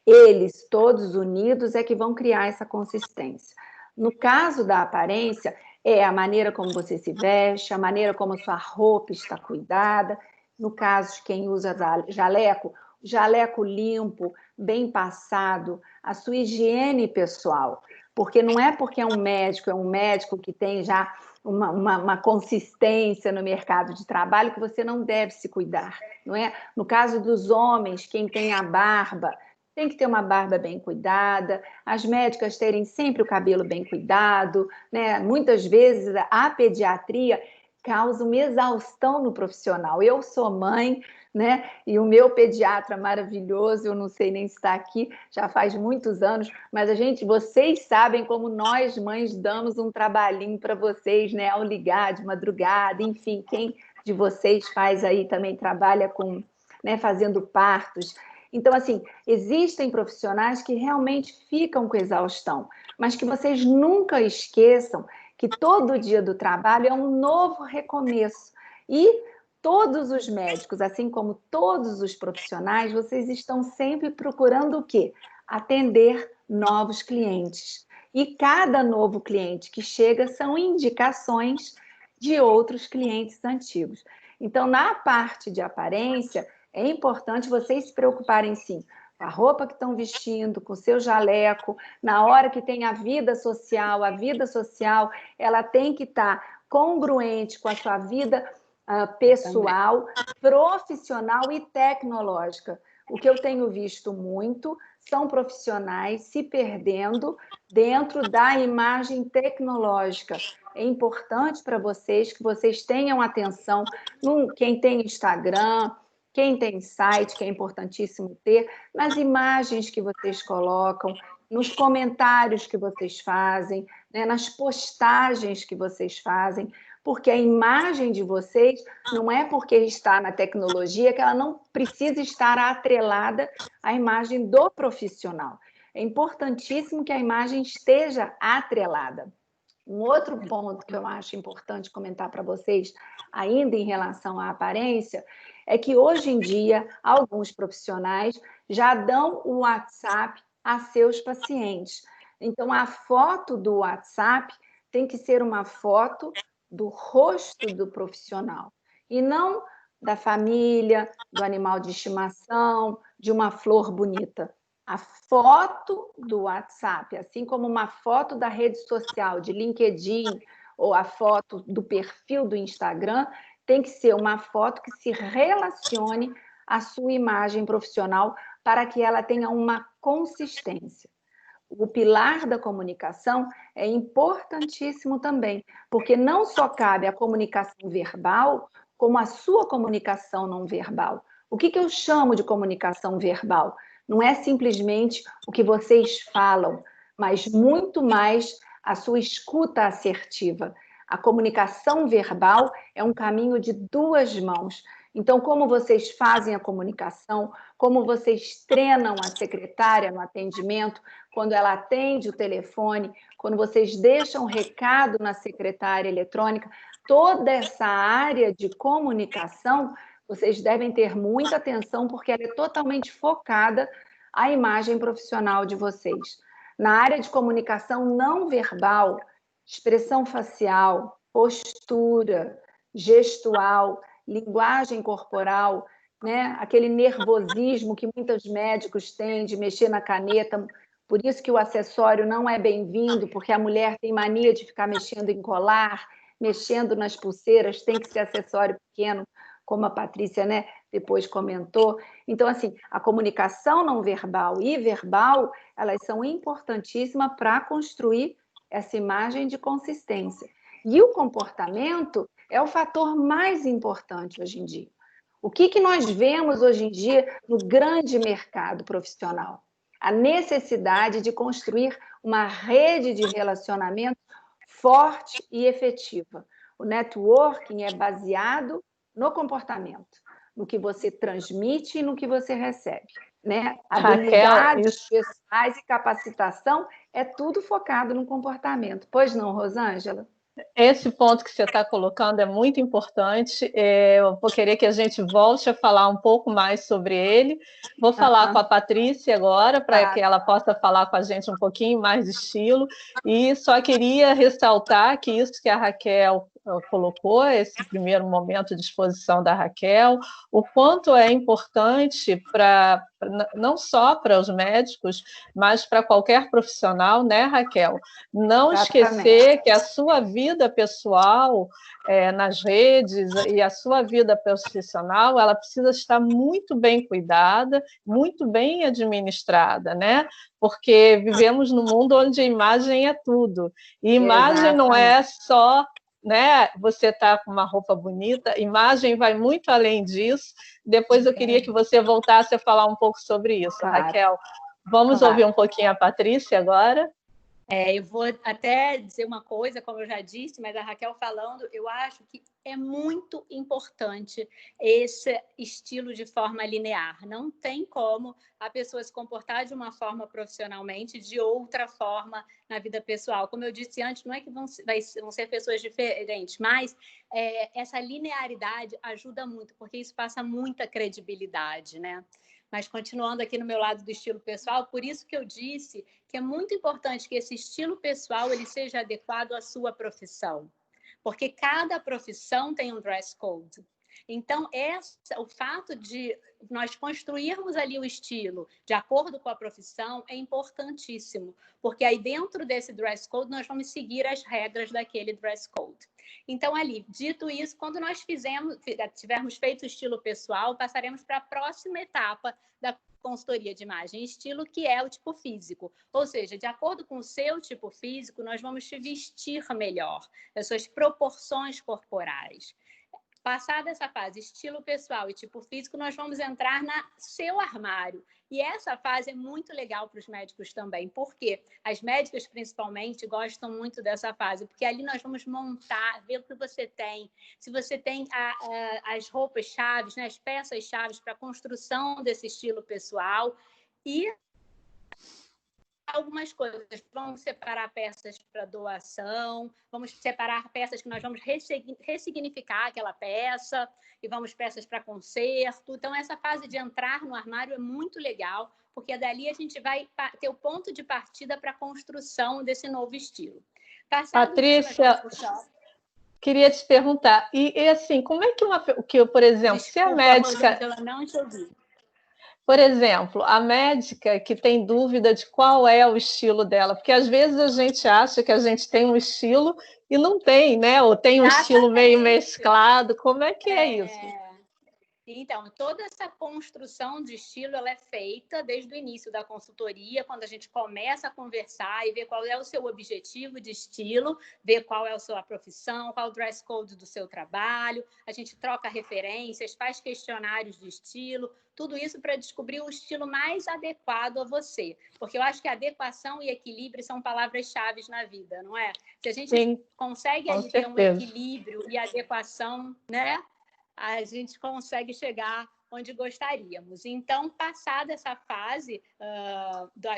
eles todos unidos é que vão criar essa consistência. No caso da aparência, é a maneira como você se veste, a maneira como a sua roupa está cuidada. No caso de quem usa jaleco limpo, bem passado, a sua higiene pessoal. Porque não é porque é um médico que tem já uma consistência no mercado de trabalho que você não deve se cuidar, não é? No caso dos homens, quem tem a barba, tem que ter uma barba bem cuidada, as médicas terem sempre o cabelo bem cuidado, né? Muitas vezes a pediatria causa uma exaustão no profissional. Eu sou mãe, né? E o meu pediatra maravilhoso, eu não sei nem se está aqui, já faz muitos anos, mas vocês sabem como nós mães damos um trabalhinho para vocês, né? Ao ligar de madrugada, enfim, quem de vocês faz aí também trabalha com, né? Fazendo partos. Então, assim, existem profissionais que realmente ficam com exaustão, mas que vocês nunca esqueçam que todo dia do trabalho é um novo recomeço. E todos os médicos, assim como todos os profissionais, vocês estão sempre procurando o quê? Atender novos clientes. E cada novo cliente que chega são indicações de outros clientes antigos. Então, na parte de aparência, é importante vocês se preocuparem, sim, com a roupa que estão vestindo, com o seu jaleco, na hora que tem a vida social ela tem que estar congruente com a sua vida pessoal, profissional e tecnológica. O que eu tenho visto muito são profissionais se perdendo dentro da imagem tecnológica. É importante para vocês que vocês tenham atenção quem tem Instagram, quem tem site, que é importantíssimo ter, nas imagens que vocês colocam, nos comentários que vocês fazem, né, nas postagens que vocês fazem, porque a imagem de vocês não é porque está na tecnologia que ela não precisa estar atrelada à imagem do profissional. É importantíssimo que a imagem esteja atrelada. Um outro ponto que eu acho importante comentar para vocês, ainda em relação à aparência, é que hoje em dia alguns profissionais já dão o WhatsApp a seus pacientes. Então, a foto do WhatsApp tem que ser uma foto do rosto do profissional e não da família, do animal de estimação, de uma flor bonita. A foto do WhatsApp, assim como uma foto da rede social, de LinkedIn, ou a foto do perfil do Instagram, tem que ser uma foto que se relacione à sua imagem profissional para que ela tenha uma consistência. O pilar da comunicação é importantíssimo também, porque não só cabe a comunicação verbal, como a sua comunicação não verbal. O que eu chamo de comunicação verbal? Não é simplesmente o que vocês falam, mas muito mais a sua escuta assertiva. A comunicação verbal é um caminho de duas mãos. Então, como vocês fazem a comunicação, como vocês treinam a secretária no atendimento, quando ela atende o telefone, quando vocês deixam um recado na secretária eletrônica, toda essa área de comunicação, vocês devem ter muita atenção, porque ela é totalmente focada à imagem profissional de vocês. Na área de comunicação não verbal, expressão facial, postura, gestual, linguagem corporal, né? Aquele nervosismo que muitos médicos têm de mexer na caneta, por isso que o acessório não é bem-vindo, porque a mulher tem mania de ficar mexendo em colar, mexendo nas pulseiras, tem que ser acessório pequeno, como a Patrícia, né, depois comentou. Então, assim, a comunicação não verbal e verbal, elas são importantíssimas para construir essa imagem de consistência. E o comportamento é o fator mais importante hoje em dia. O que nós vemos hoje em dia no grande mercado profissional? A necessidade de construir uma rede de relacionamento forte e efetiva. O networking é baseado no comportamento, no que você transmite e no que você recebe, né? Habilidades pessoais e capacitação é tudo focado no comportamento. Pois não, Rosângela? Esse ponto que você está colocando é muito importante. Eu vou querer que a gente volte a falar um pouco mais sobre ele. Vou falar com a Patrícia agora, para que ela possa falar com a gente um pouquinho mais de estilo. E só queria ressaltar que isso que a Raquel colocou, esse primeiro momento de exposição da Raquel, o quanto é importante não só para os médicos, mas para qualquer profissional, né, Raquel? Não esquecer que a sua vida pessoal nas redes e a sua vida profissional, ela precisa estar muito bem cuidada, muito bem administrada, né? Porque vivemos num mundo onde a imagem é tudo. E imagem não é só, né, você tá com uma roupa bonita, imagem vai muito além disso. Depois eu queria que você voltasse a falar um pouco sobre isso, Raquel. Vamos ouvir um pouquinho a Patrícia agora? Eu vou até dizer uma coisa, como eu já disse, mas a Raquel falando, eu acho que é muito importante esse estilo de forma linear. Não tem como a pessoa se comportar de uma forma profissionalmente, de outra forma na vida pessoal. Como eu disse antes, não é que vão ser pessoas diferentes, mas essa linearidade ajuda muito, porque isso passa muita credibilidade, né? Mas continuando aqui no meu lado do estilo pessoal, por isso que eu disse que é muito importante que esse estilo pessoal ele seja adequado à sua profissão, porque cada profissão tem um dress code. Então, o fato de nós construirmos ali o estilo de acordo com a profissão é importantíssimo, porque aí dentro desse dress code nós vamos seguir as regras daquele dress code. Então, ali, dito isso, quando nós tivermos feito o estilo pessoal, passaremos para a próxima etapa da consultoria de imagem e estilo, que é o tipo físico. Ou seja, de acordo com o seu tipo físico, nós vamos te vestir melhor, as suas proporções corporais. Passada essa fase, estilo pessoal e tipo físico, nós vamos entrar no seu armário. E essa fase é muito legal para os médicos também, porque as médicas, principalmente, gostam muito dessa fase, porque ali nós vamos montar, ver o que você tem. Se você tem as roupas-chaves, né, as peças-chaves para a construção desse estilo pessoal e algumas coisas. Vamos separar peças para doação, vamos separar peças que nós vamos ressignificar aquela peça, e vamos peças para conserto. Então, essa fase de entrar no armário é muito legal, porque dali a gente vai ter o ponto de partida para a construção desse novo estilo. Patrícia, queria te perguntar, e assim, como é que por exemplo, desculpa, se a médica... Eu não te ouvi. Por exemplo, a médica que tem dúvida de qual é o estilo dela, porque às vezes a gente acha que a gente tem um estilo e não tem, né? Ou tem um estilo meio mesclado. Como é que é isso? Então, toda essa construção de estilo ela é feita desde o início da consultoria, quando a gente começa a conversar e ver qual é o seu objetivo de estilo, ver qual é a sua profissão, qual é o dress code do seu trabalho, a gente troca referências, faz questionários de estilo, tudo isso para descobrir o estilo mais adequado a você. Porque eu acho que adequação e equilíbrio são palavras-chave na vida, não é? Se a gente Sim, consegue ali ter um equilíbrio e adequação, né? A gente consegue chegar onde gostaríamos. Então, passada essa fase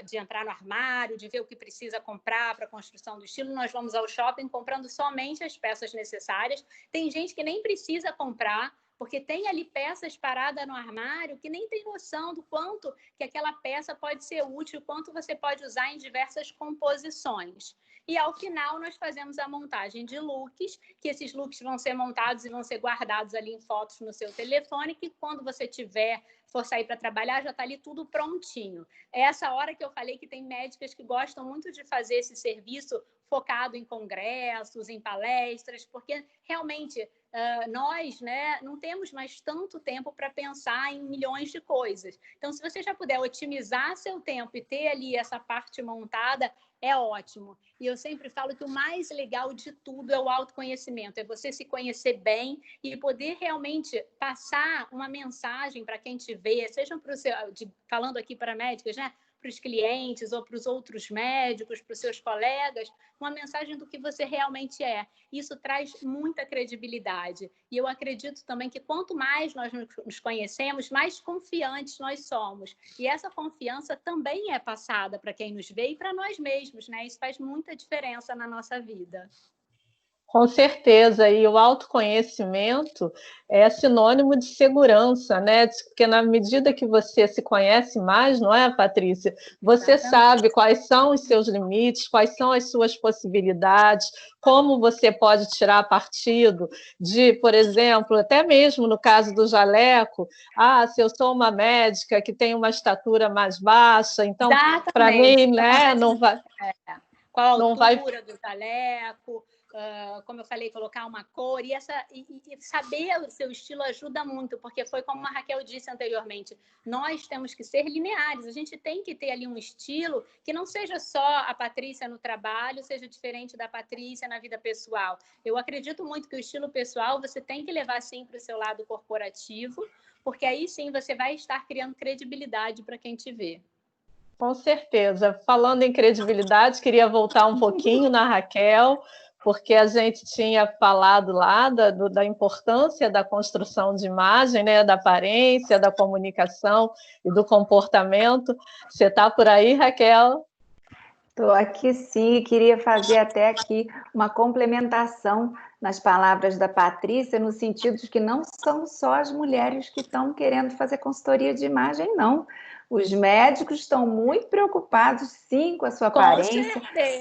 de entrar no armário, de ver o que precisa comprar para a construção do estilo, nós vamos ao shopping comprando somente as peças necessárias. Tem gente que nem precisa comprar, porque tem ali peças paradas no armário que nem tem noção do quanto que aquela peça pode ser útil, quanto você pode usar em diversas composições. E, ao final, nós fazemos a montagem de looks, que esses looks vão ser montados e vão ser guardados ali em fotos no seu telefone, que quando você for sair para trabalhar, já está ali tudo prontinho. É essa hora que eu falei que tem médicas que gostam muito de fazer esse serviço focado em congressos, em palestras, porque realmente nós, né, não temos mais tanto tempo para pensar em milhões de coisas. Então, se você já puder otimizar seu tempo e ter ali essa parte montada, é ótimo. E eu sempre falo que o mais legal de tudo é o autoconhecimento, é você se conhecer bem e poder realmente passar uma mensagem para quem te vê, seja falando aqui para médicas, né? Para os clientes ou para os outros médicos, para os seus colegas, uma mensagem do que você realmente é. Isso traz muita credibilidade. E eu acredito também que quanto mais nós nos conhecemos, mais confiantes nós somos. E essa confiança também é passada para quem nos vê e para nós mesmos, né? Isso faz muita diferença na nossa vida. Com certeza, e o autoconhecimento é sinônimo de segurança, né? Porque na medida que você se conhece mais, não é, Patrícia? Você sabe quais são os seus limites, quais são as suas possibilidades, como você pode tirar partido de, por exemplo, até mesmo no caso do jaleco, se eu sou uma médica que tem uma estatura mais baixa, então, para mim, né, não vai... Qual a altura do jaleco, como eu falei, colocar uma cor, e saber o seu estilo ajuda muito, porque foi como a Raquel disse anteriormente, nós temos que ser lineares, a gente tem que ter ali um estilo que não seja só a Patrícia no trabalho, seja diferente da Patrícia na vida pessoal. Eu acredito muito que o estilo pessoal você tem que levar sim para o seu lado corporativo, porque aí sim você vai estar criando credibilidade para quem te vê. Com certeza. Falando em credibilidade, queria voltar um pouquinho na Raquel, porque a gente tinha falado lá da importância da construção de imagem, né, da aparência, da comunicação e do comportamento. Você está por aí, Raquel? Estou aqui sim, queria fazer até aqui uma complementação nas palavras da Patrícia, no sentido de que não são só as mulheres que estão querendo fazer consultoria de imagem, não. Os médicos estão muito preocupados, sim, com a sua aparência.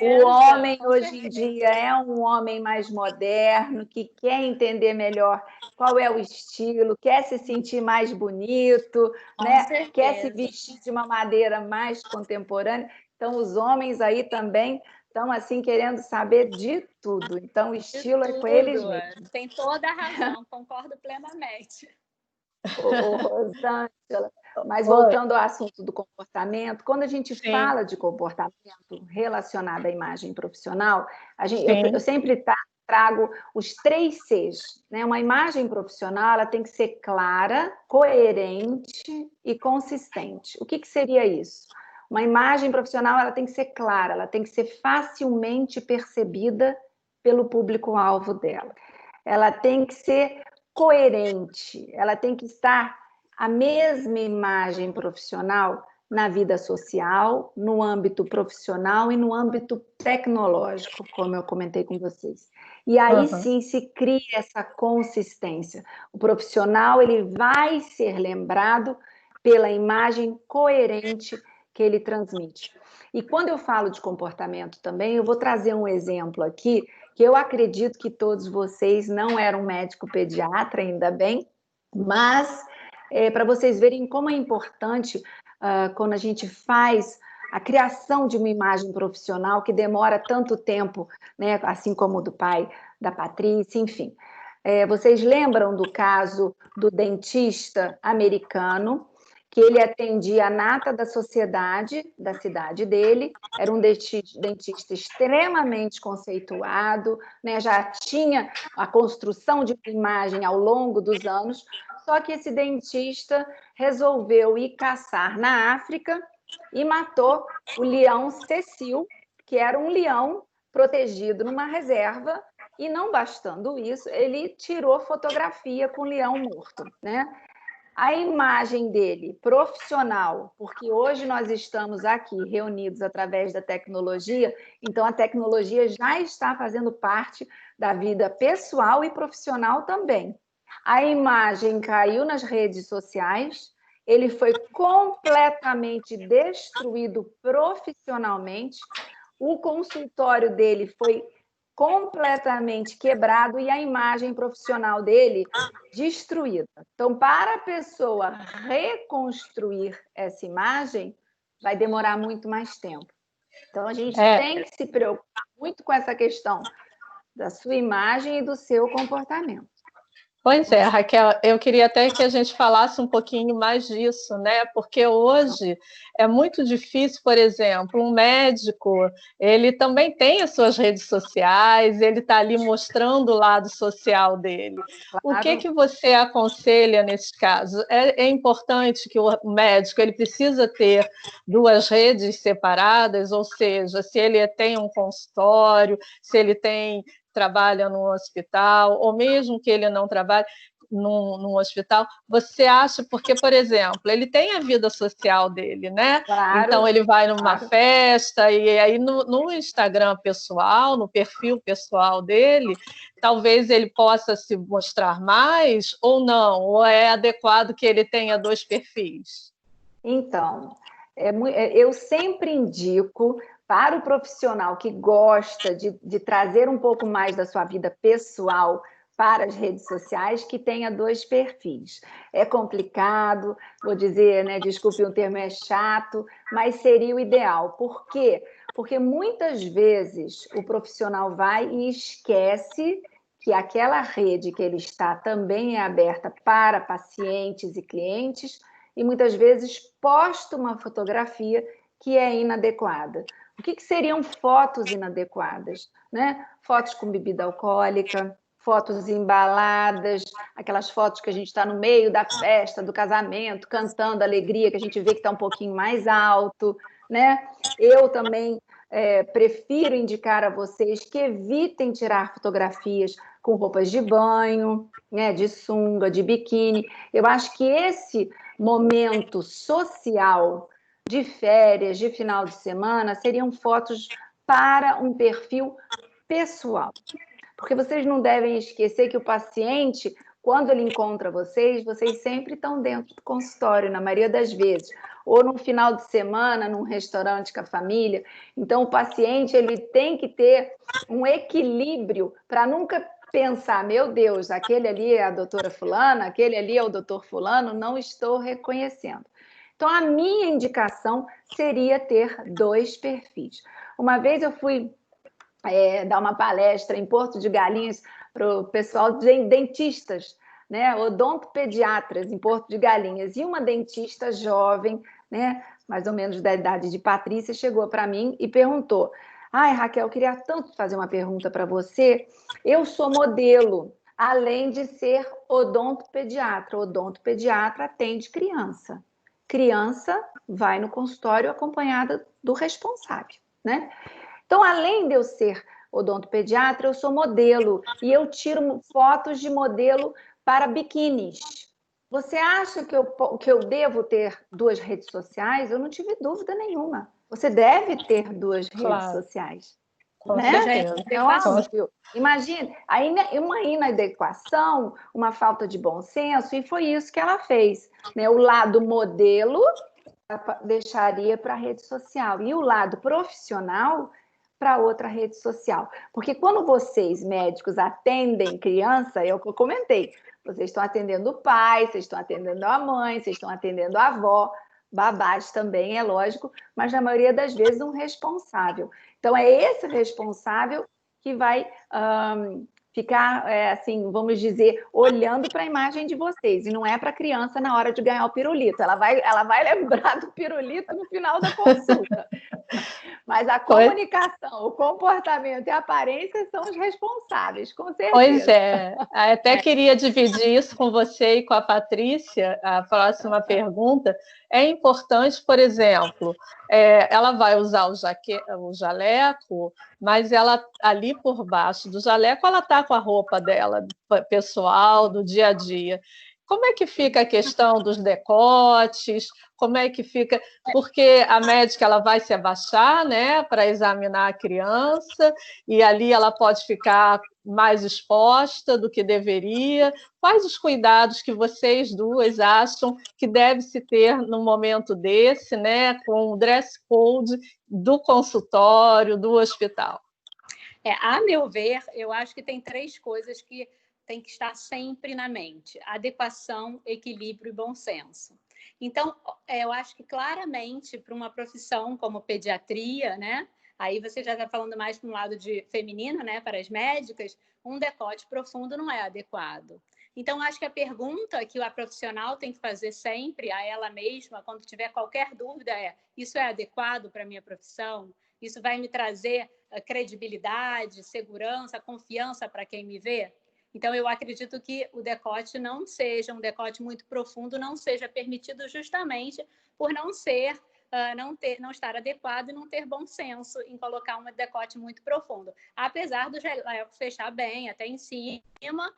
O homem, hoje em dia, é um homem mais moderno, que quer entender melhor qual é o estilo, quer se sentir mais bonito, né? Quer se vestir de uma maneira mais contemporânea. Então, os homens aí também estão, assim, querendo saber de tudo. Então, o estilo é com eles mesmos. Tem toda a razão, concordo plenamente. Rosângela, mas voltando ao assunto do comportamento, quando a gente fala de comportamento relacionado à imagem profissional, eu sempre trago os 3 Cs, né? Uma imagem profissional ela tem que ser clara, coerente e consistente. O que seria isso? Uma imagem profissional ela tem que ser clara, ela tem que ser facilmente percebida pelo público-alvo dela. Ela tem que ser coerente, ela tem que estar a mesma imagem profissional na vida social, no âmbito profissional e no âmbito tecnológico, como eu comentei com vocês. E aí sim se cria essa consistência. O profissional ele vai ser lembrado pela imagem coerente que ele transmite. E quando eu falo de comportamento também, eu vou trazer um exemplo aqui, que eu acredito que todos vocês não eram médico pediatra, ainda bem, mas para vocês verem como é importante quando a gente faz a criação de uma imagem profissional que demora tanto tempo, né, assim como o do pai da Patrícia, enfim. Vocês lembram do caso do dentista americano, que ele atendia a nata da sociedade da cidade dele, era um dentista extremamente conceituado, né? Já tinha a construção de uma imagem ao longo dos anos, só que esse dentista resolveu ir caçar na África e matou o leão Cecil, que era um leão protegido numa reserva, e não bastando isso, ele tirou fotografia com o leão morto, né? A imagem dele, profissional, porque hoje nós estamos aqui reunidos através da tecnologia, então a tecnologia já está fazendo parte da vida pessoal e profissional também. A imagem caiu nas redes sociais, ele foi completamente destruído profissionalmente, o consultório dele foi completamente quebrado e a imagem profissional dele destruída. Então, para a pessoa reconstruir essa imagem, vai demorar muito mais tempo. Então, a gente tem que se preocupar muito com essa questão da sua imagem e do seu comportamento. Pois é, Raquel, eu queria até que a gente falasse um pouquinho mais disso, né? Porque hoje é muito difícil, por exemplo, um médico, ele também tem as suas redes sociais, ele está ali mostrando o lado social dele. Claro. O que você aconselha nesse caso? É importante que o médico ele precisa ter duas redes separadas, ou seja, se ele tem um consultório, se ele trabalha num hospital, ou mesmo que ele não trabalhe num hospital, você acha, porque, por exemplo, ele tem a vida social dele, né? Claro, então, ele vai numa festa, e aí no Instagram pessoal, no perfil pessoal dele, talvez ele possa se mostrar mais, ou não, ou é adequado que ele tenha dois perfis? Então, eu sempre indico para o profissional que gosta de trazer um pouco mais da sua vida pessoal para as redes sociais, que tenha dois perfis. É complicado, vou dizer, né? Desculpe, o termo é chato, mas seria o ideal. Por quê? Porque muitas vezes o profissional vai e esquece que aquela rede que ele está também é aberta para pacientes e clientes, e muitas vezes posta uma fotografia que é inadequada. O que seriam fotos inadequadas? Né? Fotos com bebida alcoólica, fotos embaladas, aquelas fotos que a gente está no meio da festa, do casamento, cantando alegria, que a gente vê que está um pouquinho mais alto. Né? Eu também prefiro indicar a vocês que evitem tirar fotografias com roupas de banho, né? De sunga, de biquíni. Eu acho que esse momento social de férias, de final de semana, seriam fotos para um perfil pessoal. Porque vocês não devem esquecer que o paciente, quando ele encontra vocês sempre estão dentro do consultório, na maioria das vezes, ou no final de semana, num restaurante com a família. Então, o paciente ele tem que ter um equilíbrio para nunca pensar, meu Deus, aquele ali é a doutora fulana, aquele ali é o doutor fulano, não estou reconhecendo. Então, a minha indicação seria ter dois perfis. Uma vez eu fui dar uma palestra em Porto de Galinhas para o pessoal de dentistas, né, odontopediatras em Porto de Galinhas, e uma dentista jovem, né, mais ou menos da idade de Patrícia, chegou para mim e perguntou: ai, Raquel, eu queria tanto fazer uma pergunta para você, eu sou modelo, além de ser odontopediatra. Odontopediatra atende criança. Criança vai no consultório acompanhada do responsável, né? Então, além de eu ser odontopediatra, eu sou modelo e eu tiro fotos de modelo para biquínis. Você acha que eu devo ter duas redes sociais? Eu não tive dúvida nenhuma. Você deve ter duas redes sociais. Né? É óbvio. Imagina, uma inadequação, uma falta de bom senso, e foi isso que ela fez. Né? O lado modelo deixaria para a rede social, e o lado profissional para outra rede social. Porque quando vocês, médicos, atendem criança, é o que eu comentei, vocês estão atendendo o pai, vocês estão atendendo a mãe, vocês estão atendendo a avó, babás também, é lógico, mas na maioria das vezes um responsável. Então, é esse responsável que vai ficar, assim, vamos dizer, olhando para a imagem de vocês, e não é para a criança na hora de ganhar o pirulito. Ela vai lembrar do pirulito no final da consulta. Mas a comunicação, o comportamento e a aparência são os responsáveis, com certeza. Pois é, até queria dividir isso com você e com a Patrícia, a próxima pergunta. É importante, por exemplo, ela vai usar o jaleco, mas ela ali por baixo do jaleco, ela está com a roupa dela, pessoal, do dia a dia. Como é que fica a questão dos decotes? Como é que fica? Porque a médica ela vai se abaixar, né, para examinar a criança, e ali ela pode ficar mais exposta do que deveria. Quais os cuidados que vocês duas acham que deve se ter num momento desse, né, com o dress code do consultório, do hospital? A meu ver, eu acho que tem 3 coisas que tem que estar sempre na mente: adequação, equilíbrio e bom senso. Então, eu acho que claramente para uma profissão como pediatria, né? Aí você já está falando mais para um lado de feminino, né? Para as médicas, um decote profundo não é adequado. Então, acho que a pergunta que a profissional tem que fazer sempre a ela mesma, quando tiver qualquer dúvida, isso é adequado para a minha profissão? Isso vai me trazer credibilidade, segurança, confiança para quem me vê? Então, eu acredito que o decote não seja um decote muito profundo, não seja permitido justamente por não ser, não estar adequado e não ter bom senso em colocar um decote muito profundo. Apesar do jaleco fechar bem, até em cima,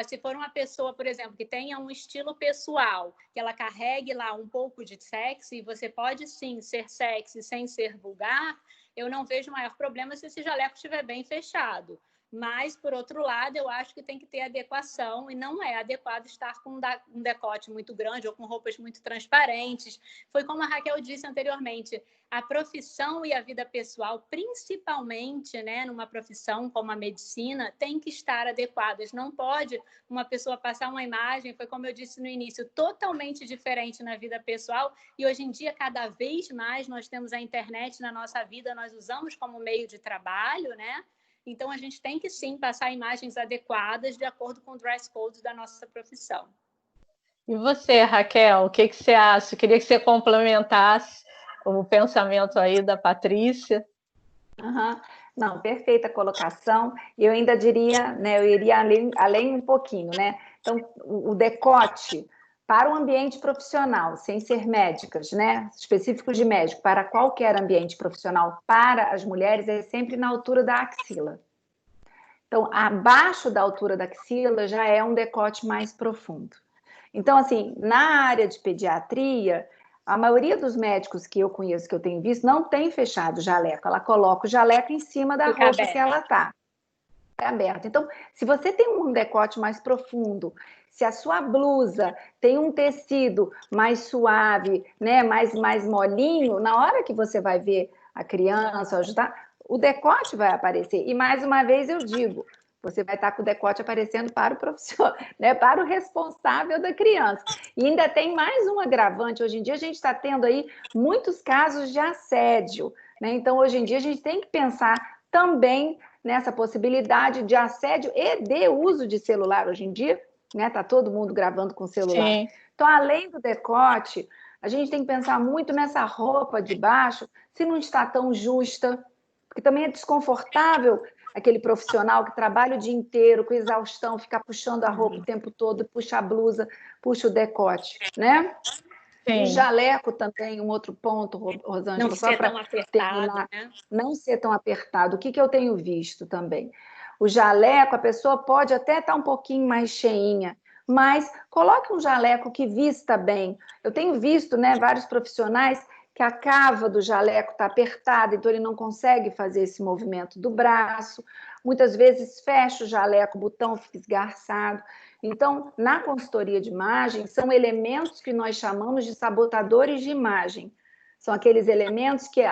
se for uma pessoa, por exemplo, que tenha um estilo pessoal, que ela carregue lá um pouco de sexy, você pode sim ser sexy sem ser vulgar, eu não vejo maior problema se esse jaleco estiver bem fechado. Mas, por outro lado, eu acho que tem que ter adequação e não é adequado estar com um decote muito grande ou com roupas muito transparentes. Foi como a Raquel disse anteriormente, a profissão e a vida pessoal, principalmente, né, numa profissão como a medicina, tem que estar adequadas. Não pode uma pessoa passar uma imagem, foi como eu disse no início, totalmente diferente na vida pessoal, e hoje em dia, cada vez mais, nós temos a internet na nossa vida, nós usamos como meio de trabalho, né? Então, a gente tem que, sim, passar imagens adequadas de acordo com o dress code da nossa profissão. E você, Raquel, o que você acha? Eu queria que você complementasse o pensamento aí da Patrícia. Uhum. Não, perfeita colocação. Eu ainda diria, né, eu iria além um pouquinho, né? Então, o decote para o ambiente profissional, sem ser médicas, né? Específicos de médico, para qualquer ambiente profissional, para as mulheres, é sempre na altura da axila. Então, abaixo da altura da axila já é um decote mais profundo. Então, assim, na área de pediatria, a maioria dos médicos que eu conheço, que eu tenho visto, não tem fechado o jaleco. Ela coloca o jaleco em cima da roupa que ela tá. É aberto. Então, se você tem um decote mais profundo, se a sua blusa tem um tecido mais suave, né, mais molinho, na hora que você vai ver a criança ajudar, o decote vai aparecer. E mais uma vez eu digo, você vai estar com o decote aparecendo para o profissional, né, para o responsável da criança. E ainda tem mais um agravante. Hoje em dia a gente está tendo aí muitos casos de assédio, né? Então, hoje em dia a gente tem que pensar também nessa possibilidade de assédio e de uso de celular hoje em dia, né? Tá todo mundo gravando com celular. Sim. Então, além do decote, a gente tem que pensar muito nessa roupa de baixo, se não está tão justa, porque também é desconfortável aquele profissional que trabalha o dia inteiro com exaustão, ficar puxando a roupa o tempo todo, puxa a blusa, puxa o decote, né? Sim. O jaleco também, um outro ponto, Rosângela, não ser tão apertado, né? Não ser tão apertado. O que eu tenho visto também? O jaleco, a pessoa pode até estar um pouquinho mais cheinha, mas coloque um jaleco que vista bem. Eu tenho visto, né, vários profissionais que a cava do jaleco está apertada, então ele não consegue fazer esse movimento do braço. Muitas vezes fecha o jaleco, o botão fica esgarçado. Então, na consultoria de imagem, são elementos que nós chamamos de sabotadores de imagem. São aqueles elementos que,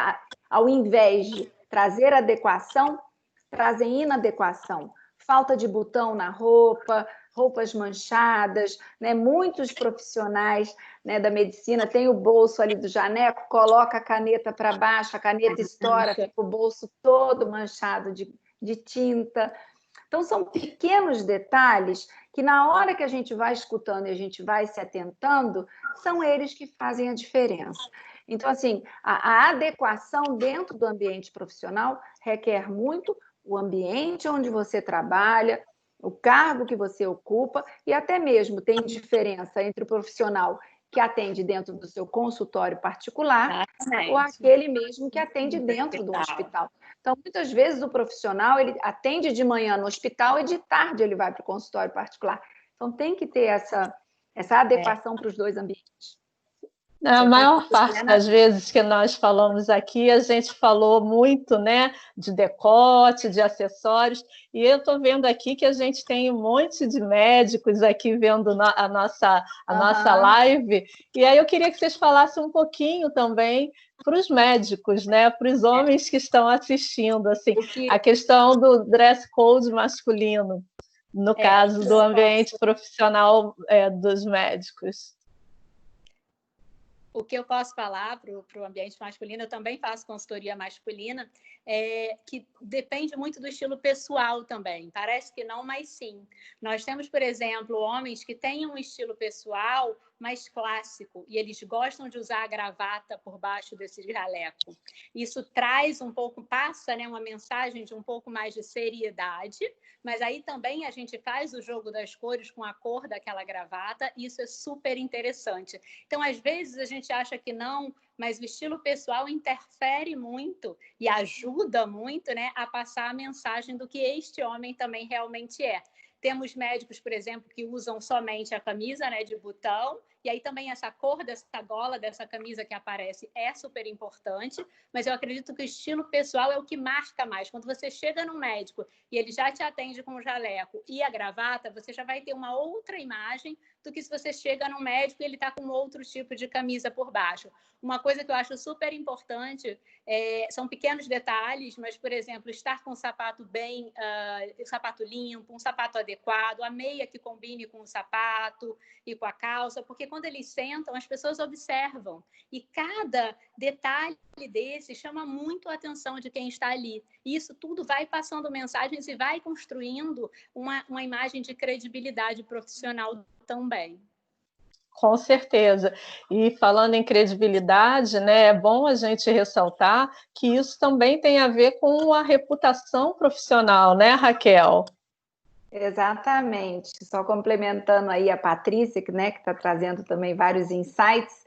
ao invés de trazer adequação, trazem inadequação. Falta de botão na roupa, roupas manchadas, né? Muitos profissionais, né, da medicina têm o bolso ali do jaleco, coloca a caneta para baixo, a caneta estoura, fica o bolso todo manchado de tinta. Então, são pequenos detalhes que, na hora que a gente vai escutando e a gente vai se atentando, são eles que fazem a diferença. Então, assim, a adequação dentro do ambiente profissional requer muito o ambiente onde você trabalha, o cargo que você ocupa, e até mesmo tem diferença entre o profissional que atende dentro do seu consultório particular ou aquele mesmo que atende dentro do hospital. Então, muitas vezes o profissional ele atende de manhã no hospital e de tarde ele vai para o consultório particular. Então, tem que ter essa adequação para os dois ambientes. A maior parte das vezes que nós falamos aqui, a gente falou muito, né, de decote, de acessórios, e eu estou vendo aqui que a gente tem um monte de médicos aqui vendo a nossa live, e aí eu queria que vocês falassem um pouquinho também para os médicos, né, para os homens que estão assistindo, assim, a questão do dress code masculino, no caso do ambiente profissional dos médicos. O que eu posso falar para o ambiente masculino, eu também faço consultoria masculina, que depende muito do estilo pessoal também. Parece que não, mas sim. Nós temos, por exemplo, homens que têm um estilo pessoal mais clássico e eles gostam de usar a gravata por baixo desse jaleco. Isso traz um pouco, passa, né, uma mensagem de um pouco mais de seriedade, mas aí também a gente faz o jogo das cores com a cor daquela gravata, e isso é super interessante. Então, às vezes, a gente acha que não, mas o estilo pessoal interfere muito e ajuda muito, né, a passar a mensagem do que este homem também realmente é. Temos médicos, por exemplo, que usam somente a camisa, né, de botão, e aí também essa cor dessa gola, dessa camisa que aparece é super importante, mas eu acredito que o estilo pessoal é o que marca mais. Quando você chega no médico e ele já te atende com o jaleco e a gravata, você já vai ter uma outra imagem do que se você chega no médico e ele está com outro tipo de camisa por baixo. Uma coisa que eu acho super importante são pequenos detalhes, mas, por exemplo, estar com o sapato sapato limpo, um sapato adequado, a meia que combine com o sapato e com a calça, porque quando eles sentam, as pessoas observam. E cada detalhe desse chama muito a atenção de quem está ali. E isso tudo vai passando mensagens e vai construindo uma imagem de credibilidade profissional também. Com certeza. E falando em credibilidade, né, é bom a gente ressaltar que isso também tem a ver com a reputação profissional, né, Raquel? Exatamente. Só complementando aí a Patrícia, né, que está trazendo também vários insights,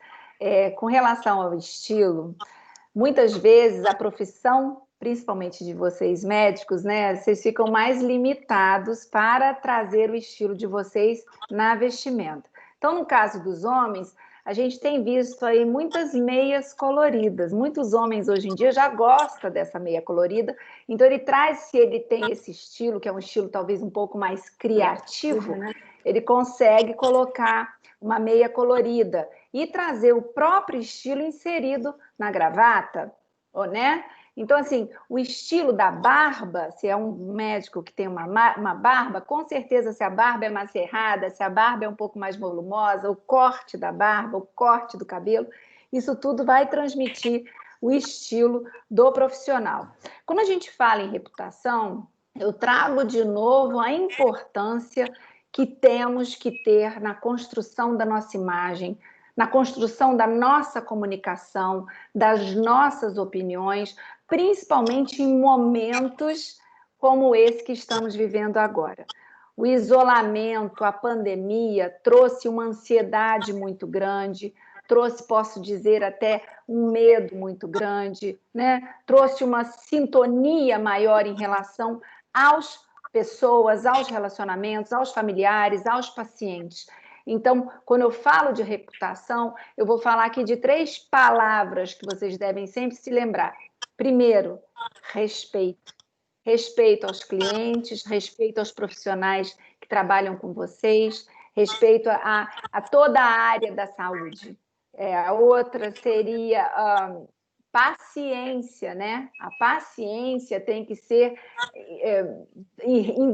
com relação ao estilo, muitas vezes a profissão, principalmente de vocês médicos, né, vocês ficam mais limitados para trazer o estilo de vocês na vestimenta. Então, no caso dos homens, a gente tem visto aí muitas meias coloridas. Muitos homens hoje em dia já gostam dessa meia colorida. Então, ele traz, se ele tem esse estilo, que é um estilo talvez um pouco mais criativo, ele consegue colocar uma meia colorida e trazer o próprio estilo inserido na gravata, né? Então, assim, o estilo da barba, se é um médico que tem uma barba, com certeza, se a barba é mais cerrada, se a barba é um pouco mais volumosa, o corte da barba, o corte do cabelo, isso tudo vai transmitir o estilo do profissional. Quando a gente fala em reputação, eu trago de novo a importância que temos que ter na construção da nossa imagem, na construção da nossa comunicação, das nossas opiniões, principalmente em momentos como esse que estamos vivendo agora. O isolamento, a pandemia, trouxe uma ansiedade muito grande, trouxe, posso dizer, até um medo muito grande, né? Trouxe uma sintonia maior em relação às pessoas, aos relacionamentos, aos familiares, aos pacientes. Então, quando eu falo de reputação, eu vou falar aqui de 3 palavras que vocês devem sempre se lembrar. Primeiro, respeito. Respeito aos clientes, respeito aos profissionais que trabalham com vocês, respeito a toda a área da saúde. A outra seria paciência, né? A paciência tem que ser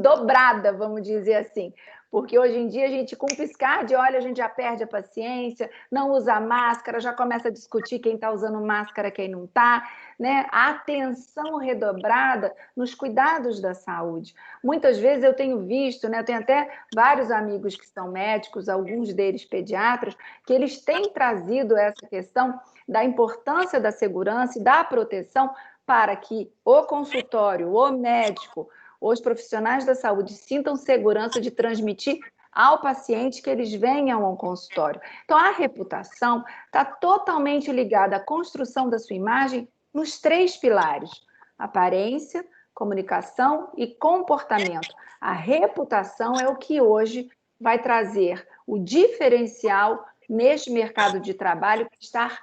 dobrada, vamos dizer assim, porque hoje em dia a gente, com um piscar de olho, a gente já perde a paciência, não usa máscara, já começa a discutir quem está usando máscara, quem não está, né? A atenção redobrada nos cuidados da saúde. Muitas vezes eu tenho visto, né? Eu tenho até vários amigos que são médicos, alguns deles pediatras, que eles têm trazido essa questão da importância da segurança e da proteção para que o consultório, o médico, os profissionais da saúde sintam segurança de transmitir ao paciente que eles venham ao consultório. Então, a reputação está totalmente ligada à construção da sua imagem nos 3 pilares: aparência, comunicação e comportamento. A reputação é o que hoje vai trazer o diferencial neste mercado de trabalho que está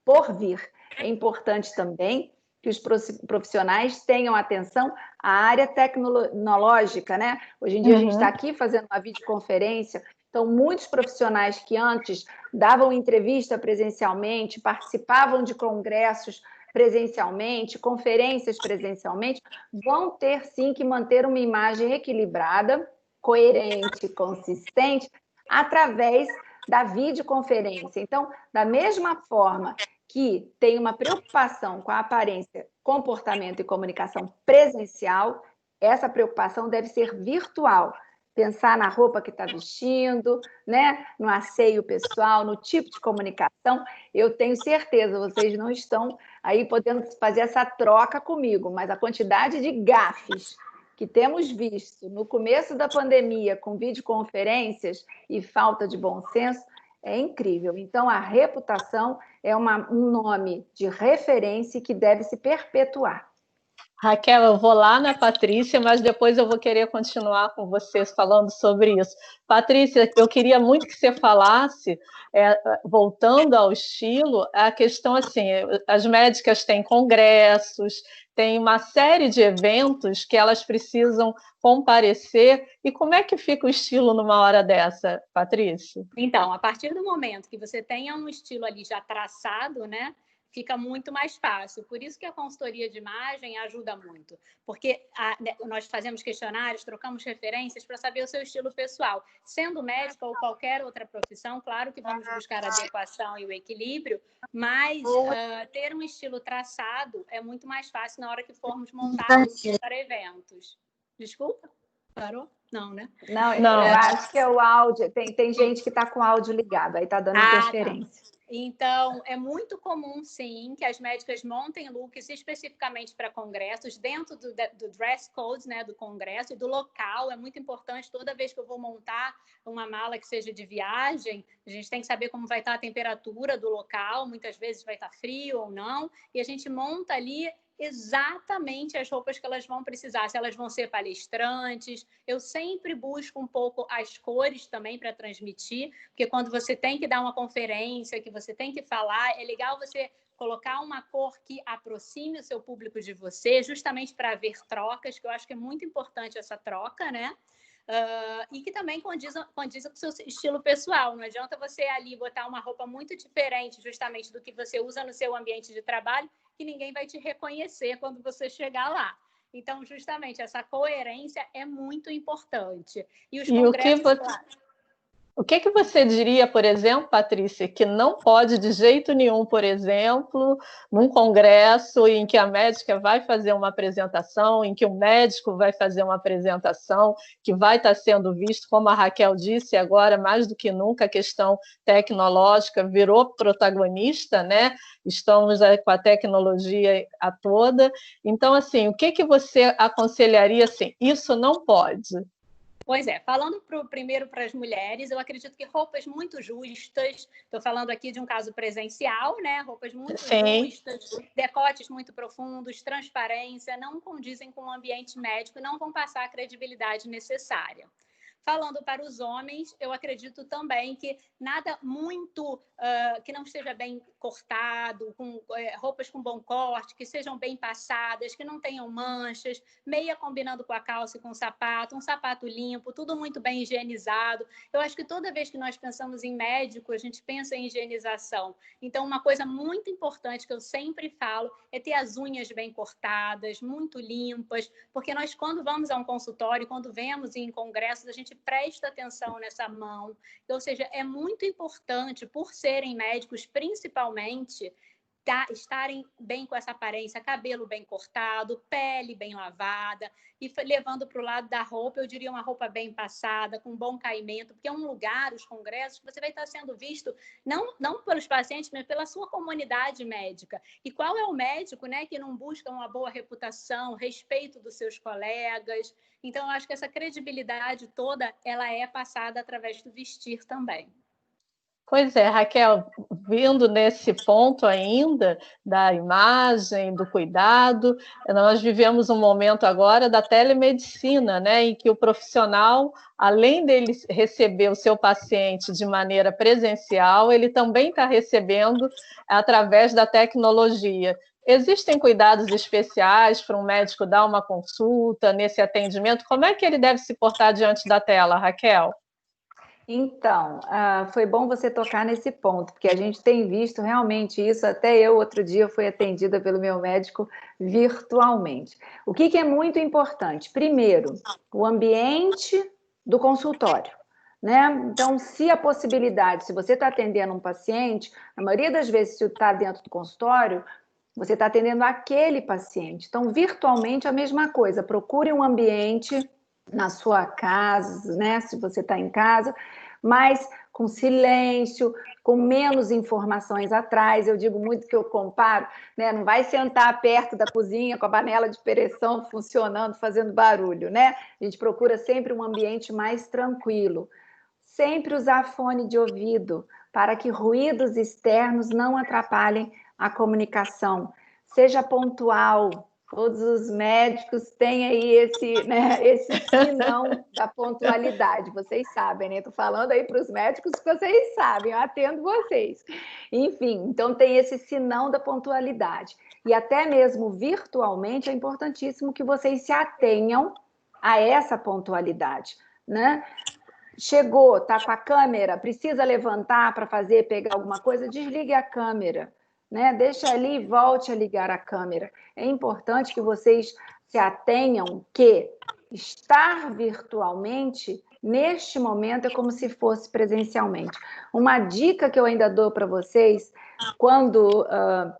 por vir. É importante também que os profissionais tenham atenção à área tecnológica, né? Hoje em dia a gente está aqui fazendo uma videoconferência, então muitos profissionais que antes davam entrevista presencialmente, participavam de congressos presencialmente, conferências presencialmente, vão ter sim que manter uma imagem equilibrada, coerente, consistente, através da videoconferência. Então, da mesma forma que tem uma preocupação com a aparência, comportamento e comunicação presencial, essa preocupação deve ser virtual. Pensar na roupa que está vestindo, né? No asseio pessoal, no tipo de comunicação. Eu tenho certeza, vocês não estão aí podendo fazer essa troca comigo, mas a quantidade de gafes que temos visto no começo da pandemia com videoconferências e falta de bom senso é incrível. Então, a reputação é um nome de referência que deve se perpetuar. Raquel, eu vou lá na Patrícia, mas depois eu vou querer continuar com vocês falando sobre isso. Patrícia, eu queria muito que você falasse, voltando ao estilo, a questão assim, as médicas têm congressos, tem uma série de eventos que elas precisam comparecer, e como é que fica o estilo numa hora dessa, Patrícia? Então, a partir do momento que você tenha um estilo ali já traçado, né? Fica muito mais fácil. Por isso que a consultoria de imagem ajuda muito. Porque nós fazemos questionários, trocamos referências para saber o seu estilo pessoal. Sendo médica ou qualquer outra profissão, claro que vamos buscar a adequação e o equilíbrio, mas ter um estilo traçado é muito mais fácil na hora que formos montar para eventos. Desculpa? Parou? Não, né? Não, eu acho que é o áudio. Tem gente que está com o áudio ligado, aí está dando interferência. Tá. Então, é muito comum, sim, que as médicas montem looks especificamente para congressos, dentro do dress code, né, do congresso e do local. É muito importante, toda vez que eu vou montar uma mala que seja de viagem, a gente tem que saber como vai estar a temperatura do local, muitas vezes vai estar frio ou não, e a gente monta ali exatamente as roupas que elas vão precisar, se elas vão ser palestrantes. Eu sempre busco um pouco as cores também para transmitir, porque quando você tem que dar uma conferência, que você tem que falar, é legal você colocar uma cor que aproxime o seu público de você, justamente para haver trocas, que eu acho que é muito importante essa troca, né? E que também condiz com o seu estilo pessoal. Não adianta você ali botar uma roupa muito diferente justamente do que você usa no seu ambiente de trabalho, que ninguém vai te reconhecer quando você chegar lá. Então, justamente, essa coerência é muito importante. E os congressos, claro. O que você diria, por exemplo, Patrícia, que não pode de jeito nenhum, por exemplo, num congresso em que a médica vai fazer uma apresentação, em que o médico vai fazer uma apresentação, que vai estar sendo visto, como a Raquel disse agora, mais do que nunca, a questão tecnológica virou protagonista, né? Estamos com a tecnologia a toda. Então, assim, o que você aconselharia assim? Isso não pode. Pois é, falando primeiro para as mulheres, eu acredito que roupas muito justas, estou falando aqui de um caso presencial, né? Roupas muito justas, decotes muito profundos, transparência, não condizem com o ambiente médico e não vão passar a credibilidade necessária. Falando para os homens, eu acredito também que nada muito que não esteja bem cortado, com roupas com bom corte, que sejam bem passadas, que não tenham manchas, meia combinando com a calça e com o sapato, um sapato limpo, tudo muito bem higienizado. Eu acho que toda vez que nós pensamos em médico, a gente pensa em higienização. Então, uma coisa muito importante que eu sempre falo é ter as unhas bem cortadas, muito limpas, porque nós, quando vamos a um consultório, quando vemos em congressos, a gente paciente presta atenção nessa mão. Ou seja, é muito importante, por serem médicos, principalmente, estarem bem com essa aparência, cabelo bem cortado, pele bem lavada, e levando para o lado da roupa, eu diria uma roupa bem passada, com bom caimento, porque é um lugar, os congressos, que você vai estar sendo visto não pelos pacientes, mas pela sua comunidade médica. E qual é o médico, né, que não busca uma boa reputação, respeito dos seus colegas? Então, eu acho que essa credibilidade toda, ela é passada através do vestir também. Pois é, Raquel, vindo nesse ponto ainda da imagem, do cuidado, nós vivemos um momento agora da telemedicina, né, em que o profissional, além dele receber o seu paciente de maneira presencial, ele também está recebendo através da tecnologia. Existem cuidados especiais para um médico dar uma consulta nesse atendimento? Como é que ele deve se portar diante da tela, Raquel? Então, foi bom você tocar nesse ponto, porque a gente tem visto realmente isso. Até eu, outro dia, fui atendida pelo meu médico virtualmente. O que é muito importante? Primeiro, o ambiente do consultório, né? Então, se a possibilidade, se você está atendendo um paciente, a maioria das vezes, se está dentro do consultório, você está atendendo aquele paciente. Então, virtualmente, a mesma coisa. Procure um ambiente na sua casa, né? Se você está em casa, mas com silêncio, com menos informações atrás. Eu digo muito que eu comparo, né? Não vai sentar perto da cozinha com a panela de pressão funcionando, fazendo barulho, né? A gente procura sempre um ambiente mais tranquilo. Sempre usar fone de ouvido para que ruídos externos não atrapalhem a comunicação. Seja pontual. Todos os médicos têm aí esse sinão da pontualidade. Vocês sabem, né? Estou falando aí para os médicos que vocês sabem, eu atendo vocês. Enfim, então tem esse sinão da pontualidade. E até mesmo virtualmente é importantíssimo que vocês se atenham a essa pontualidade, né? Chegou, tá com a câmera, precisa levantar para pegar alguma coisa, desligue a câmera, né? Deixa ali e volte a ligar a câmera. É importante que vocês se atenham que estar virtualmente, neste momento, é como se fosse presencialmente. Uma dica que eu ainda dou para vocês, quando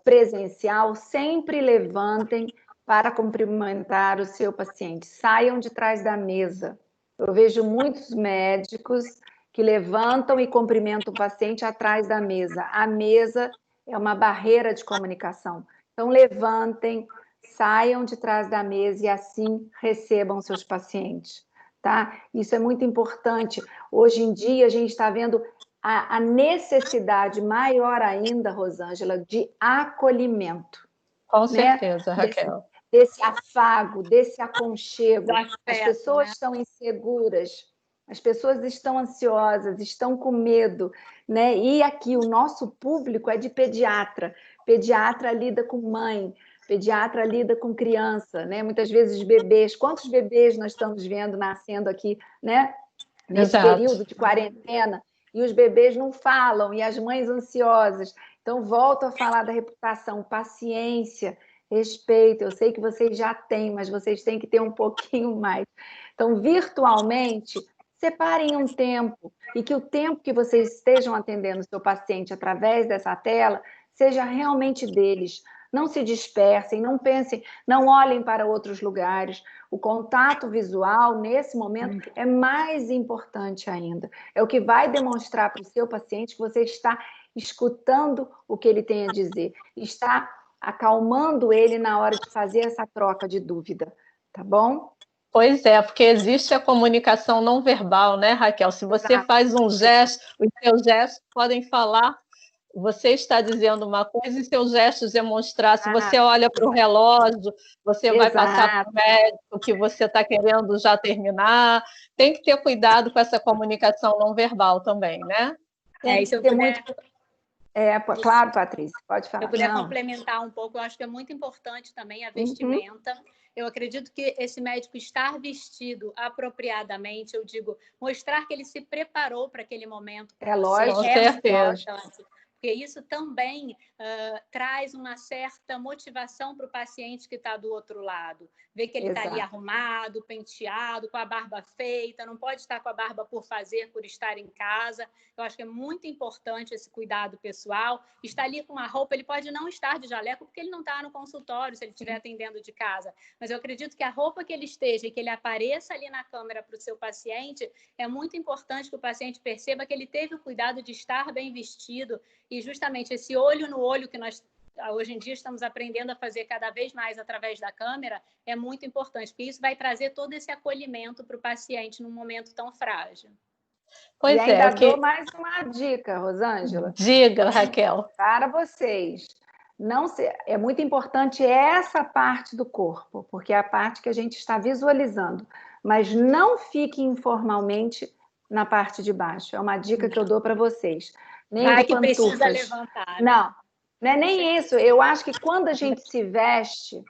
presencial, sempre levantem para cumprimentar o seu paciente. Saiam de trás da mesa. Eu vejo muitos médicos que levantam e cumprimentam o paciente atrás da mesa. A mesa é uma barreira de comunicação. Então, levantem, saiam de trás da mesa e assim recebam seus pacientes, tá? Isso é muito importante. Hoje em dia, a gente está vendo a necessidade maior ainda, Rosângela, de acolhimento. Com certeza, né? Raquel. Desse afago, desse aconchego. As pessoas estão inseguras, as pessoas estão ansiosas, estão com medo, né? E aqui o nosso público é de pediatra. Pediatra lida com mãe, pediatra lida com criança, né? Muitas vezes bebês. Quantos bebês nós estamos vendo nascendo aqui, né? Nesse período de quarentena. E os bebês não falam, e as mães ansiosas. Então, volto a falar da reputação, paciência, respeito. Eu sei que vocês já têm, mas vocês têm que ter um pouquinho mais. Então, virtualmente, separem um tempo e que o tempo que vocês estejam atendendo o seu paciente através dessa tela seja realmente deles. Não se dispersem, não pensem, não olhem para outros lugares. O contato visual, nesse momento, é mais importante ainda. É o que vai demonstrar para o seu paciente que você está escutando o que ele tem a dizer, está acalmando ele na hora de fazer essa troca de dúvida, tá bom? Pois é, porque existe a comunicação não verbal, né, Raquel? Se você faz um gesto, os seus gestos podem falar, você está dizendo uma coisa e seus gestos demonstrar. Se você olha para o relógio, você vai passar para o médico que você está querendo já terminar. Tem que ter cuidado com essa comunicação não verbal também, né? Isso eu puder... muito... claro, Patrícia, pode falar. Se eu puder complementar um pouco, eu acho que é muito importante também a vestimenta. Eu acredito que esse médico estar vestido apropriadamente, eu digo, mostrar que ele se preparou para aquele momento. É lógico, com certeza. Porque porque isso também traz uma certa motivação para o paciente que está do outro lado. Ver que ele está ali arrumado, penteado, com a barba feita, não pode estar com a barba por fazer, por estar em casa. Eu acho que é muito importante esse cuidado pessoal. Estar ali com uma roupa, ele pode não estar de jaleco, porque ele não está no consultório, se ele estiver atendendo de casa. Mas eu acredito que a roupa que ele esteja e que ele apareça ali na câmera para o seu paciente, é muito importante que o paciente perceba que ele teve o cuidado de estar bem vestido, e justamente esse olho no olho que nós hoje em dia estamos aprendendo a fazer cada vez mais através da câmera é muito importante, porque isso vai trazer todo esse acolhimento para o paciente num momento tão frágil. Pois e ainda dou mais uma dica, Rosângela. Diga, Raquel. Para vocês. É muito importante essa parte do corpo, porque é a parte que a gente está visualizando, mas não fique informalmente na parte de baixo. É uma dica que eu dou para vocês. Nem que precisa levantar. Né? Não é nem isso. Eu acho que quando a gente se veste,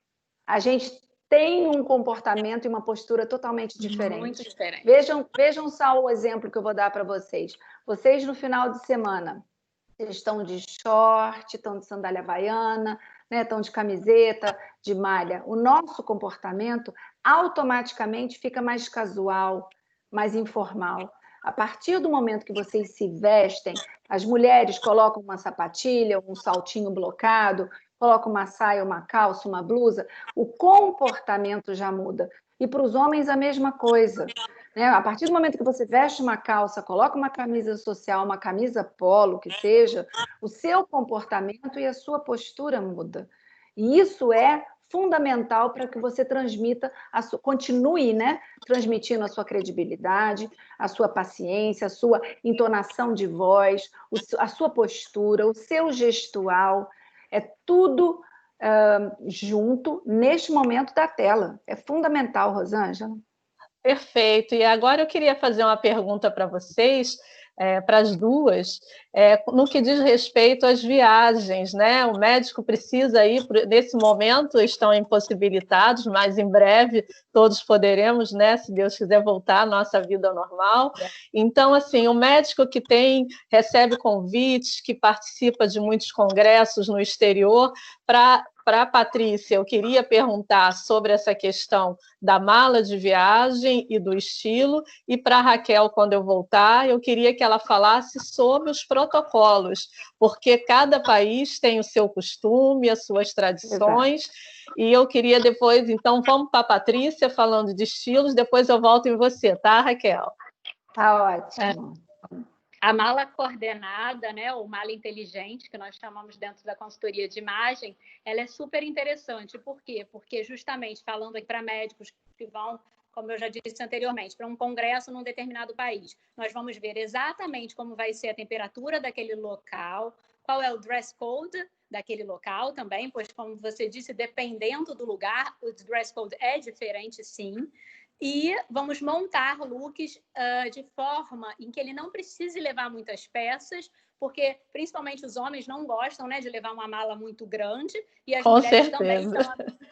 a gente tem um comportamento e uma postura totalmente diferente. Muito diferente. Vejam só o exemplo que eu vou dar para vocês. Vocês, no final de semana, eles estão de short, estão de sandália havaiana, né? Estão de camiseta, de malha. O nosso comportamento automaticamente fica mais casual, mais informal. A partir do momento que vocês se vestem, as mulheres colocam uma sapatilha, um saltinho blocado, colocam uma saia, uma calça, uma blusa, o comportamento já muda. E para os homens a mesma coisa. Né? A partir do momento que você veste uma calça, coloca uma camisa social, uma camisa polo, que seja, o seu comportamento e a sua postura muda. E isso é fundamental para que você continue, né, transmitindo a sua credibilidade, a sua paciência, a sua entonação de voz, a sua postura, o seu gestual. É tudo junto neste momento da tela. É fundamental, Rosângela. Perfeito. E agora eu queria fazer uma pergunta para vocês, para as duas, no que diz respeito às viagens, né? O médico precisa ir, nesse momento estão impossibilitados, mas em breve todos poderemos, né? Se Deus quiser, voltar à nossa vida normal. Então, assim, o médico que recebe convites, que participa de muitos congressos no exterior, para a Patrícia, eu queria perguntar sobre essa questão da mala de viagem e do estilo, e para a Raquel, quando eu voltar, eu queria que ela falasse sobre os protocolos, porque cada país tem o seu costume, as suas tradições. Exato. E eu queria depois, então, vamos para a Patrícia falando de estilos, depois eu volto em você, tá, Raquel? Tá ótimo. A mala coordenada, né, ou mala inteligente, que nós chamamos dentro da consultoria de imagem, ela é super interessante. Por quê? Porque justamente falando aqui para médicos que vão, como eu já disse anteriormente, para um congresso num determinado país, nós vamos ver exatamente como vai ser a temperatura daquele local, qual é o dress code daquele local também, pois, como você disse, dependendo do lugar, o dress code é diferente, sim. E vamos montar looks de forma em que ele não precise levar muitas peças, porque principalmente os homens não gostam, né, de levar uma mala muito grande, e as mulheres também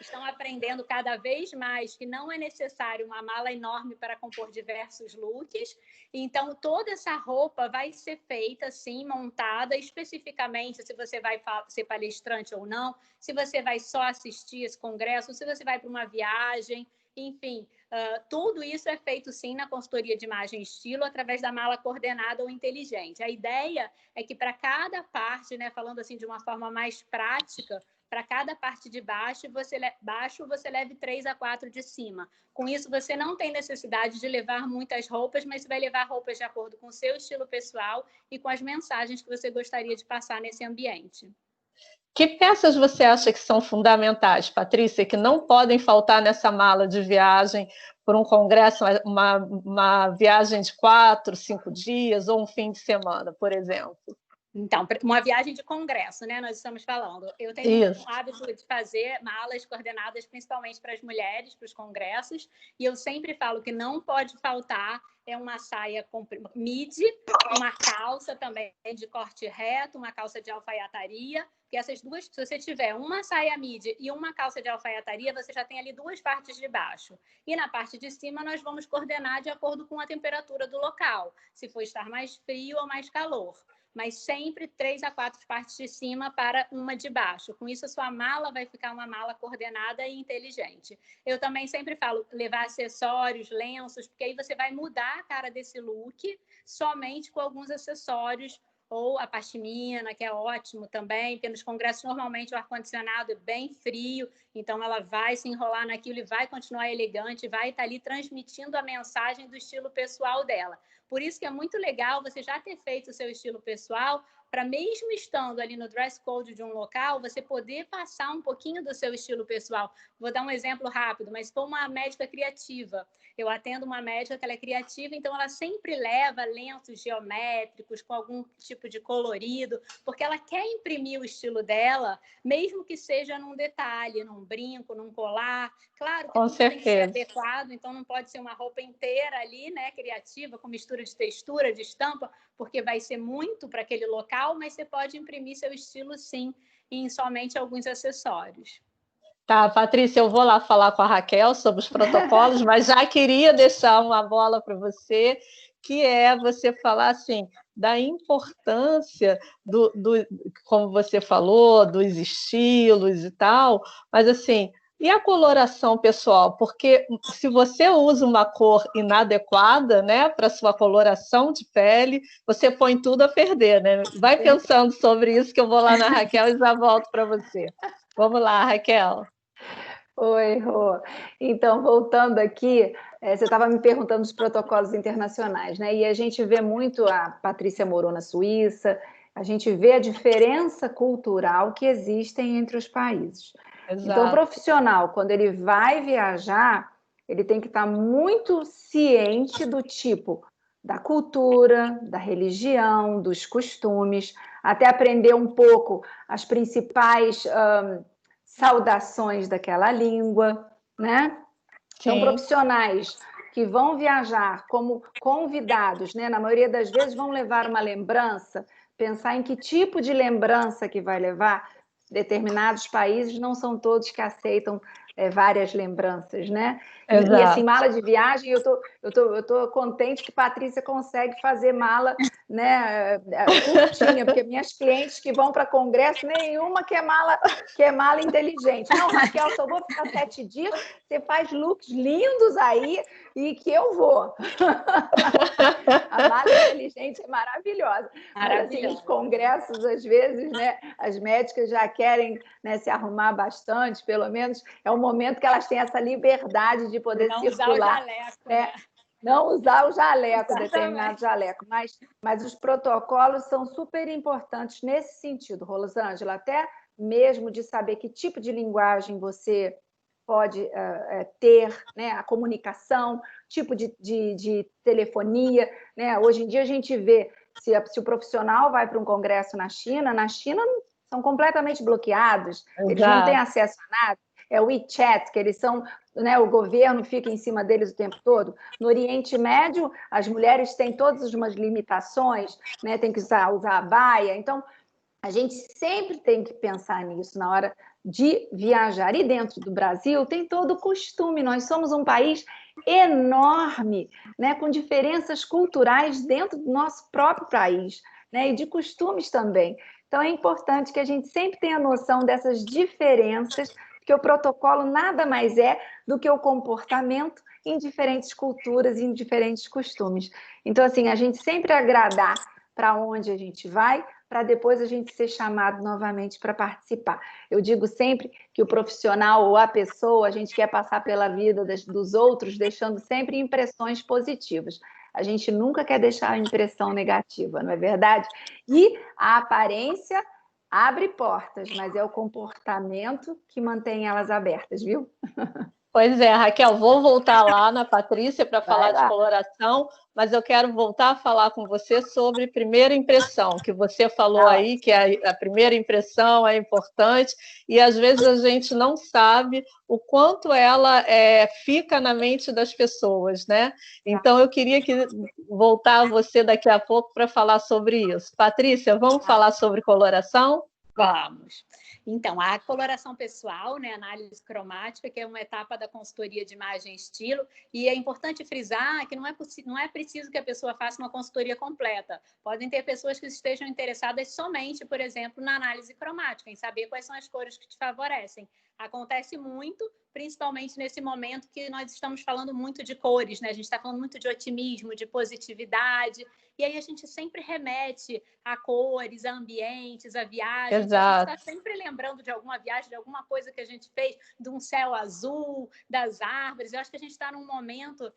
estão aprendendo cada vez mais que não é necessário uma mala enorme para compor diversos looks. Então, toda essa roupa vai ser feita, assim, montada especificamente, se você vai ser palestrante ou não, se você vai só assistir esse congresso, se você vai para uma viagem, enfim, tudo isso é feito, sim, na consultoria de imagem e estilo, através da mala coordenada ou inteligente. A ideia é que para cada parte, né, falando assim de uma forma mais prática, para cada parte de baixo você leve 3 a 4 de cima. Com isso, você não tem necessidade de levar muitas roupas, mas você vai levar roupas de acordo com o seu estilo pessoal e com as mensagens que você gostaria de passar nesse ambiente. Que peças você acha que são fundamentais, Patrícia, que não podem faltar nessa mala de viagem por um congresso, uma viagem de 4, 5 dias ou um fim de semana, por exemplo? Então, uma viagem de congresso, né? Nós estamos falando. Eu tenho o hábito de fazer malas coordenadas principalmente para as mulheres, para os congressos, e eu sempre falo que não pode faltar uma saia midi, uma calça também de corte reto, uma calça de alfaiataria, que essas duas, se você tiver uma saia midi e uma calça de alfaiataria, você já tem ali 2 partes de baixo. E na parte de cima nós vamos coordenar de acordo com a temperatura do local, se for estar mais frio ou mais calor. mas sempre 3 a 4 partes de cima para uma de baixo. Com isso, a sua mala vai ficar uma mala coordenada e inteligente. Eu também sempre falo levar acessórios, lenços, porque aí você vai mudar a cara desse look somente com alguns acessórios, ou a pashmina, que é ótimo também, porque nos congressos normalmente o ar-condicionado é bem frio, então ela vai se enrolar naquilo e vai continuar elegante, vai estar ali transmitindo a mensagem do estilo pessoal dela. Por isso que é muito legal você já ter feito o seu estilo pessoal, para mesmo estando ali no dress code de um local, você poder passar um pouquinho do seu estilo pessoal. Vou dar um exemplo rápido, mas se for uma médica criativa, eu atendo uma médica que ela é criativa, então ela sempre leva lenços geométricos com algum tipo de colorido, porque ela quer imprimir o estilo dela, mesmo que seja num detalhe, num brinco, num colar. Claro que tudo tem que ser adequado, então não pode ser uma roupa inteira ali, né, criativa, com mistura de textura, de estampa, porque vai ser muito para aquele local, mas você pode imprimir seu estilo, sim, em somente alguns acessórios. Tá, Patrícia, eu vou lá falar com a Raquel sobre os protocolos, mas já queria deixar uma bola para você, que é você falar assim da importância como você falou, dos estilos e tal, mas assim, e a coloração pessoal? Porque se você usa uma cor inadequada, né, para sua coloração de pele, você põe tudo a perder, né? Vai pensando sobre isso que eu vou lá na Raquel e já volto para você. Vamos lá, Raquel. Oi, Rô. Então, voltando aqui, você estava me perguntando dos protocolos internacionais, né? E a gente vê muito, a Patrícia morou na Suíça, a gente vê a diferença cultural que existem entre os países. Exato. Então, o profissional, quando ele vai viajar, ele tem que estar muito ciente do tipo da cultura, da religião, dos costumes, até aprender um pouco as principais saudações daquela língua, né? São profissionais que vão viajar como convidados, né? Na maioria das vezes vão levar uma lembrança, pensar em que tipo de lembrança que vai levar. Determinados países não são todos que aceitam várias lembranças, né? E assim, mala de viagem, eu tô contente que Patrícia consegue fazer mala, né, curtinha, porque minhas clientes que vão para congresso, nenhuma que é mala inteligente. Não, Raquel, só vou ficar 7 dias, você faz looks lindos aí e que eu vou. A mala inteligente é maravilhosa. Mas assim, os congressos, às vezes, né, as médicas já querem, né, se arrumar bastante, pelo menos é um momento que elas têm essa liberdade de poder não circular. Usar o jaleco, né? Não usar o jaleco, determinado jaleco. Mas os protocolos são super importantes nesse sentido, Rosângela, até mesmo de saber que tipo de linguagem você pode ter, né, a comunicação, tipo de telefonia, né? Hoje em dia a gente vê se o profissional vai para um congresso na China são completamente bloqueados, eles não têm acesso a nada. É o WeChat, que eles são, né, o governo fica em cima deles o tempo todo. No Oriente Médio, as mulheres têm todas umas limitações, né, tem que usar a baia. Então, a gente sempre tem que pensar nisso na hora de viajar. E dentro do Brasil tem todo o costume. Nós somos um país enorme, né, com diferenças culturais dentro do nosso próprio país, né, e de costumes também. Então, é importante que a gente sempre tenha noção dessas diferenças, porque o protocolo nada mais é do que o comportamento em diferentes culturas e em diferentes costumes. Então, assim, a gente sempre agradar para onde a gente vai, para depois a gente ser chamado novamente para participar. Eu digo sempre que o profissional ou a pessoa, a gente quer passar pela vida dos outros, deixando sempre impressões positivas. A gente nunca quer deixar a impressão negativa, não é verdade? E a aparência abre portas, mas é o comportamento que mantém elas abertas, viu? Pois é, Raquel, vou voltar lá na Patrícia para falar de coloração, mas eu quero voltar a falar com você sobre primeira impressão, que você falou aí que a primeira impressão é importante e às vezes a gente não sabe o quanto ela fica na mente das pessoas, né? Então eu queria voltar a você daqui a pouco para falar sobre isso. Patrícia, vamos falar sobre coloração? Vamos. Então, a coloração pessoal, né, análise cromática, que é uma etapa da consultoria de imagem e estilo, e é importante frisar que não é preciso que a pessoa faça uma consultoria completa. Podem ter pessoas que estejam interessadas somente, por exemplo, na análise cromática, em saber quais são as cores que te favorecem. Acontece muito, principalmente nesse momento que nós estamos falando muito de cores, né? A gente está falando muito de otimismo, de positividade, e aí a gente sempre remete a cores, a ambientes, a viagens. Exato. A gente está sempre lembrando de alguma viagem, de alguma coisa que a gente fez, de um céu azul, das árvores. Eu acho que a gente está num momento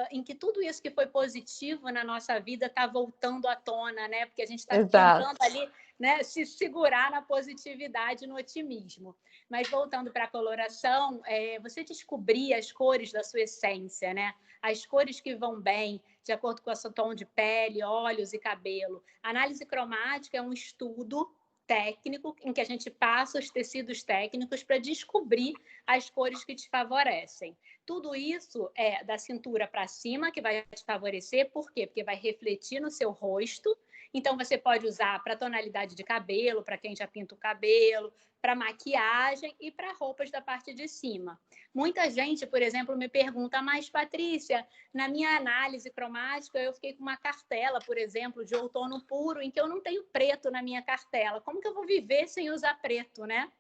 em que tudo isso que foi positivo na nossa vida está voltando à tona, né? Porque a gente está tentando ali, né, se segurar na positividade, no otimismo. Mas voltando para a coloração, você descobrir as cores da sua essência, né? As cores que vão bem, de acordo com o seu tom de pele, olhos e cabelo. A análise cromática é um estudo técnico em que a gente passa os tecidos técnicos para descobrir as cores que te favorecem. Tudo isso é da cintura para cima, que vai te favorecer. Por quê? Porque vai refletir no seu rosto. Então, você pode usar para tonalidade de cabelo, para quem já pinta o cabelo, para maquiagem e para roupas da parte de cima. Muita gente, por exemplo, me pergunta, mas Patrícia, na minha análise cromática, eu fiquei com uma cartela, por exemplo, de outono puro, em que eu não tenho preto na minha cartela. Como que eu vou viver sem usar preto, né?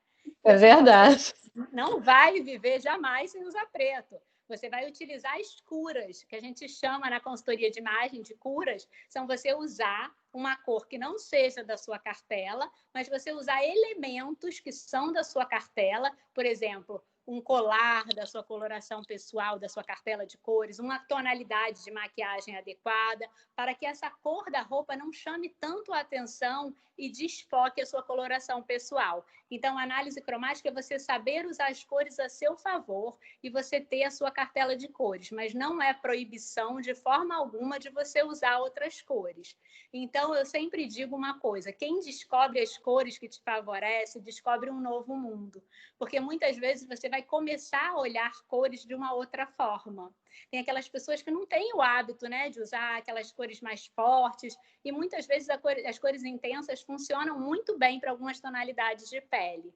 É verdade. Não vai viver jamais sem usar preto. Você vai utilizar as curas, que a gente chama na consultoria de imagem de curas, são você usar uma cor que não seja da sua cartela, mas você usar elementos que são da sua cartela, por exemplo, um colar da sua coloração pessoal, da sua cartela de cores, uma tonalidade de maquiagem adequada, para que essa cor da roupa não chame tanto a atenção e desfoque a sua coloração pessoal. Então, a análise cromática é você saber usar as cores a seu favor e você ter a sua cartela de cores, mas não é proibição de forma alguma de você usar outras cores. Então, eu sempre digo uma coisa, quem descobre as cores que te favorecem, descobre um novo mundo, porque muitas vezes você vai começar a olhar cores de uma outra forma. Tem aquelas pessoas que não têm o hábito, né, de usar aquelas cores mais fortes, e muitas vezes as cores intensas funcionam muito bem para algumas tonalidades de pele.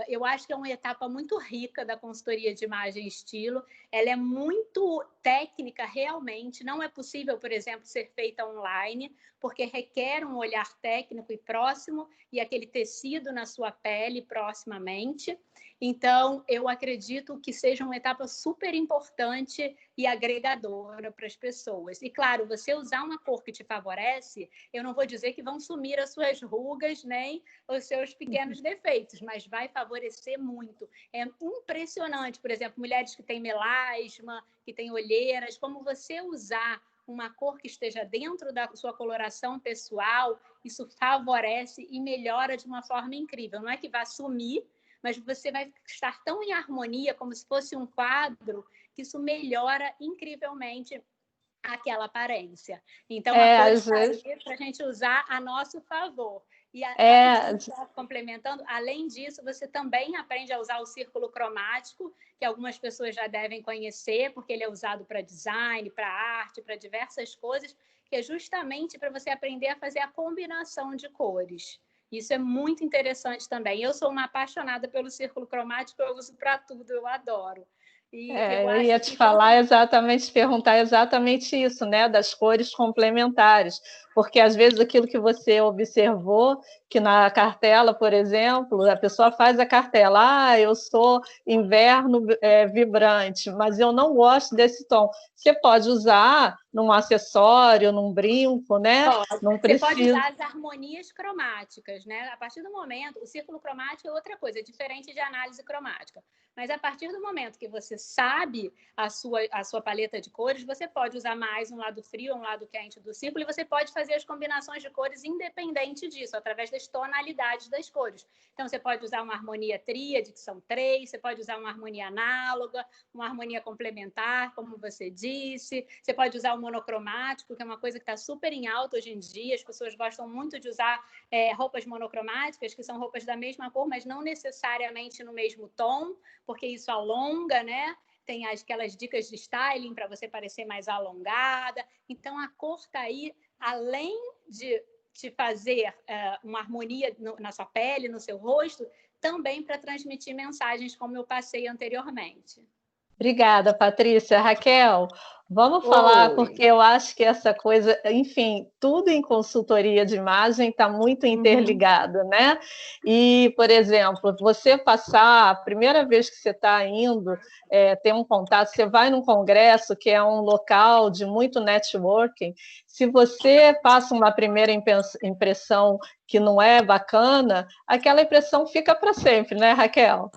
Eu acho que é uma etapa muito rica da consultoria de imagem e estilo. Ela é muito técnica, realmente. Não é possível, por exemplo, ser feita online, porque requer um olhar técnico e próximo e aquele tecido na sua pele proximamente. Então, eu acredito que seja uma etapa super importante e agregadora para as pessoas. E, claro, você usar uma cor que te favorece, eu não vou dizer que vão sumir as suas rugas, nem os seus pequenos defeitos, mas vai favorecer muito. É impressionante, por exemplo, mulheres que têm melasma, que têm olheiras, como você usar uma cor que esteja dentro da sua coloração pessoal, isso favorece e melhora de uma forma incrível. Não é que vai sumir, mas você vai estar tão em harmonia, como se fosse um quadro, que isso melhora incrivelmente aquela aparência. Então, a cor está aí para a gente usar a nosso favor. E complementando, além disso, você também aprende a usar o círculo cromático, que algumas pessoas já devem conhecer, porque ele é usado para design, para arte, para diversas coisas, que é justamente para você aprender a fazer a combinação de cores. Isso é muito interessante também. Eu sou uma apaixonada pelo círculo cromático, eu uso para tudo, eu adoro. Eu ia te falar exatamente, perguntar exatamente isso, né, das cores complementares, porque às vezes aquilo que você observou, que na cartela, por exemplo, a pessoa faz a cartela, eu sou inverno vibrante, mas eu não gosto desse tom. Você pode usar num acessório, num brinco, né? Não precisa... Você pode usar as harmonias cromáticas, né? A partir do momento, o círculo cromático é outra coisa, é diferente de análise cromática. Mas a partir do momento que você sabe a sua paleta de cores, você pode usar mais um lado frio, um lado quente do círculo, e você pode fazer as combinações de cores independente disso, através das tonalidades das cores. Então, você pode usar uma harmonia tríade, que são 3, você pode usar uma harmonia análoga, uma harmonia complementar, como você disse, você pode usar o monocromático, que é uma coisa que está super em alta hoje em dia, as pessoas gostam muito de usar roupas monocromáticas, que são roupas da mesma cor, mas não necessariamente no mesmo tom, porque isso alonga, né? Tem aquelas dicas de styling para você parecer mais alongada. Então, a cor está aí, além de te fazer uma harmonia na sua pele, no seu rosto, também para transmitir mensagens como eu passei anteriormente. Obrigada, Patrícia. Raquel, vamos falar, porque eu acho que essa coisa, enfim, tudo em consultoria de imagem está muito interligado, né? E, por exemplo, você passar, a primeira vez que você está indo, ter um contato, você vai num congresso, que é um local de muito networking, se você passa uma primeira impressão que não é bacana, aquela impressão fica para sempre, né, Raquel?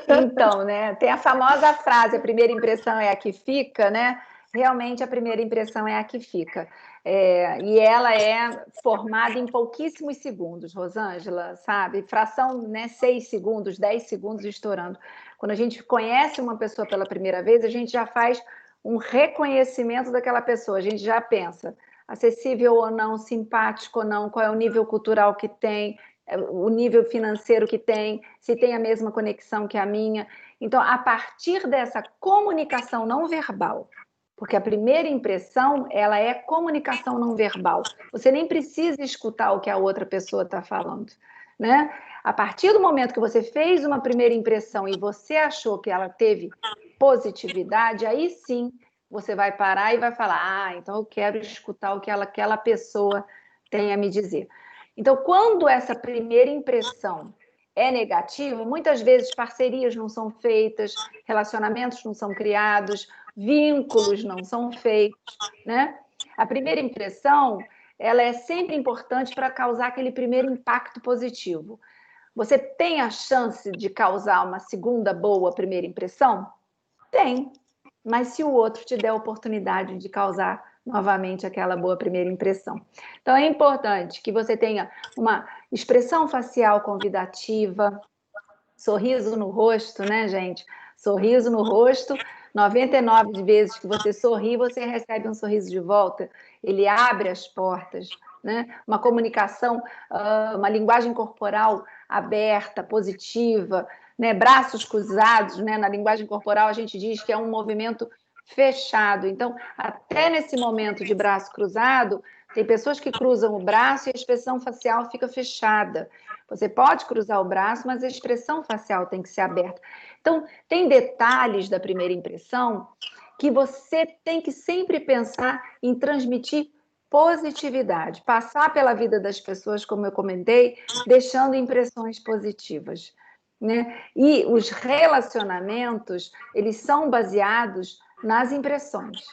Então, né, tem a famosa frase, a primeira impressão é a que fica, né? Realmente a primeira impressão é a que fica. E ela é formada em pouquíssimos segundos, Rosângela, sabe? Fração, né, 6 segundos, 10 segundos estourando. Quando a gente conhece uma pessoa pela primeira vez, a gente já faz um reconhecimento daquela pessoa, a gente já pensa acessível ou não, simpático ou não, qual é o nível cultural que tem, o nível financeiro que tem, se tem a mesma conexão que a minha. Então, a partir dessa comunicação não verbal, porque a primeira impressão, ela é comunicação não verbal. Você nem precisa escutar o que a outra pessoa está falando, né? A partir do momento que você fez uma primeira impressão e você achou que ela teve positividade, aí sim você vai parar e vai falar, então eu quero escutar o que aquela pessoa tem a me dizer. Então, quando essa primeira impressão é negativa, muitas vezes parcerias não são feitas, relacionamentos não são criados, vínculos não são feitos, né? A primeira impressão, ela é sempre importante para causar aquele primeiro impacto positivo. Você tem a chance de causar uma segunda boa primeira impressão? Tem, mas se o outro te der a oportunidade de causar novamente aquela boa primeira impressão. Então, é importante que você tenha uma expressão facial convidativa, sorriso no rosto, né, gente? Sorriso no rosto, 99 vezes que você sorri, você recebe um sorriso de volta. Ele abre as portas, né? Uma comunicação, uma linguagem corporal aberta, positiva, né? Braços cruzados, né? Na linguagem corporal a gente diz que é um movimento fechado. Então, até nesse momento de braço cruzado, tem pessoas que cruzam o braço e a expressão facial fica fechada. Você pode cruzar o braço, mas a expressão facial tem que ser aberta. Então, tem detalhes da primeira impressão que você tem que sempre pensar em transmitir positividade, passar pela vida das pessoas, como eu comentei, deixando impressões positivas, né? E os relacionamentos, eles são baseados nas impressões,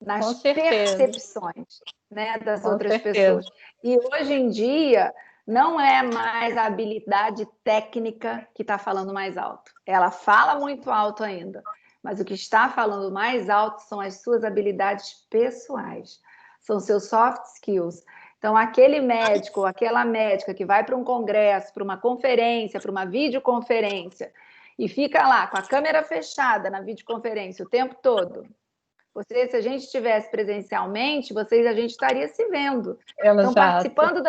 nas percepções, né, das outras pessoas. E hoje em dia não é mais a habilidade técnica que está falando mais alto. Ela fala muito alto ainda, mas o que está falando mais alto são as suas habilidades pessoais, são seus soft skills. Então, aquele médico, aquela médica que vai para um congresso, para uma conferência, para uma videoconferência, e fica lá com a câmera fechada na videoconferência o tempo todo. Se a gente estivesse presencialmente, a gente estaria se vendo. Então, participando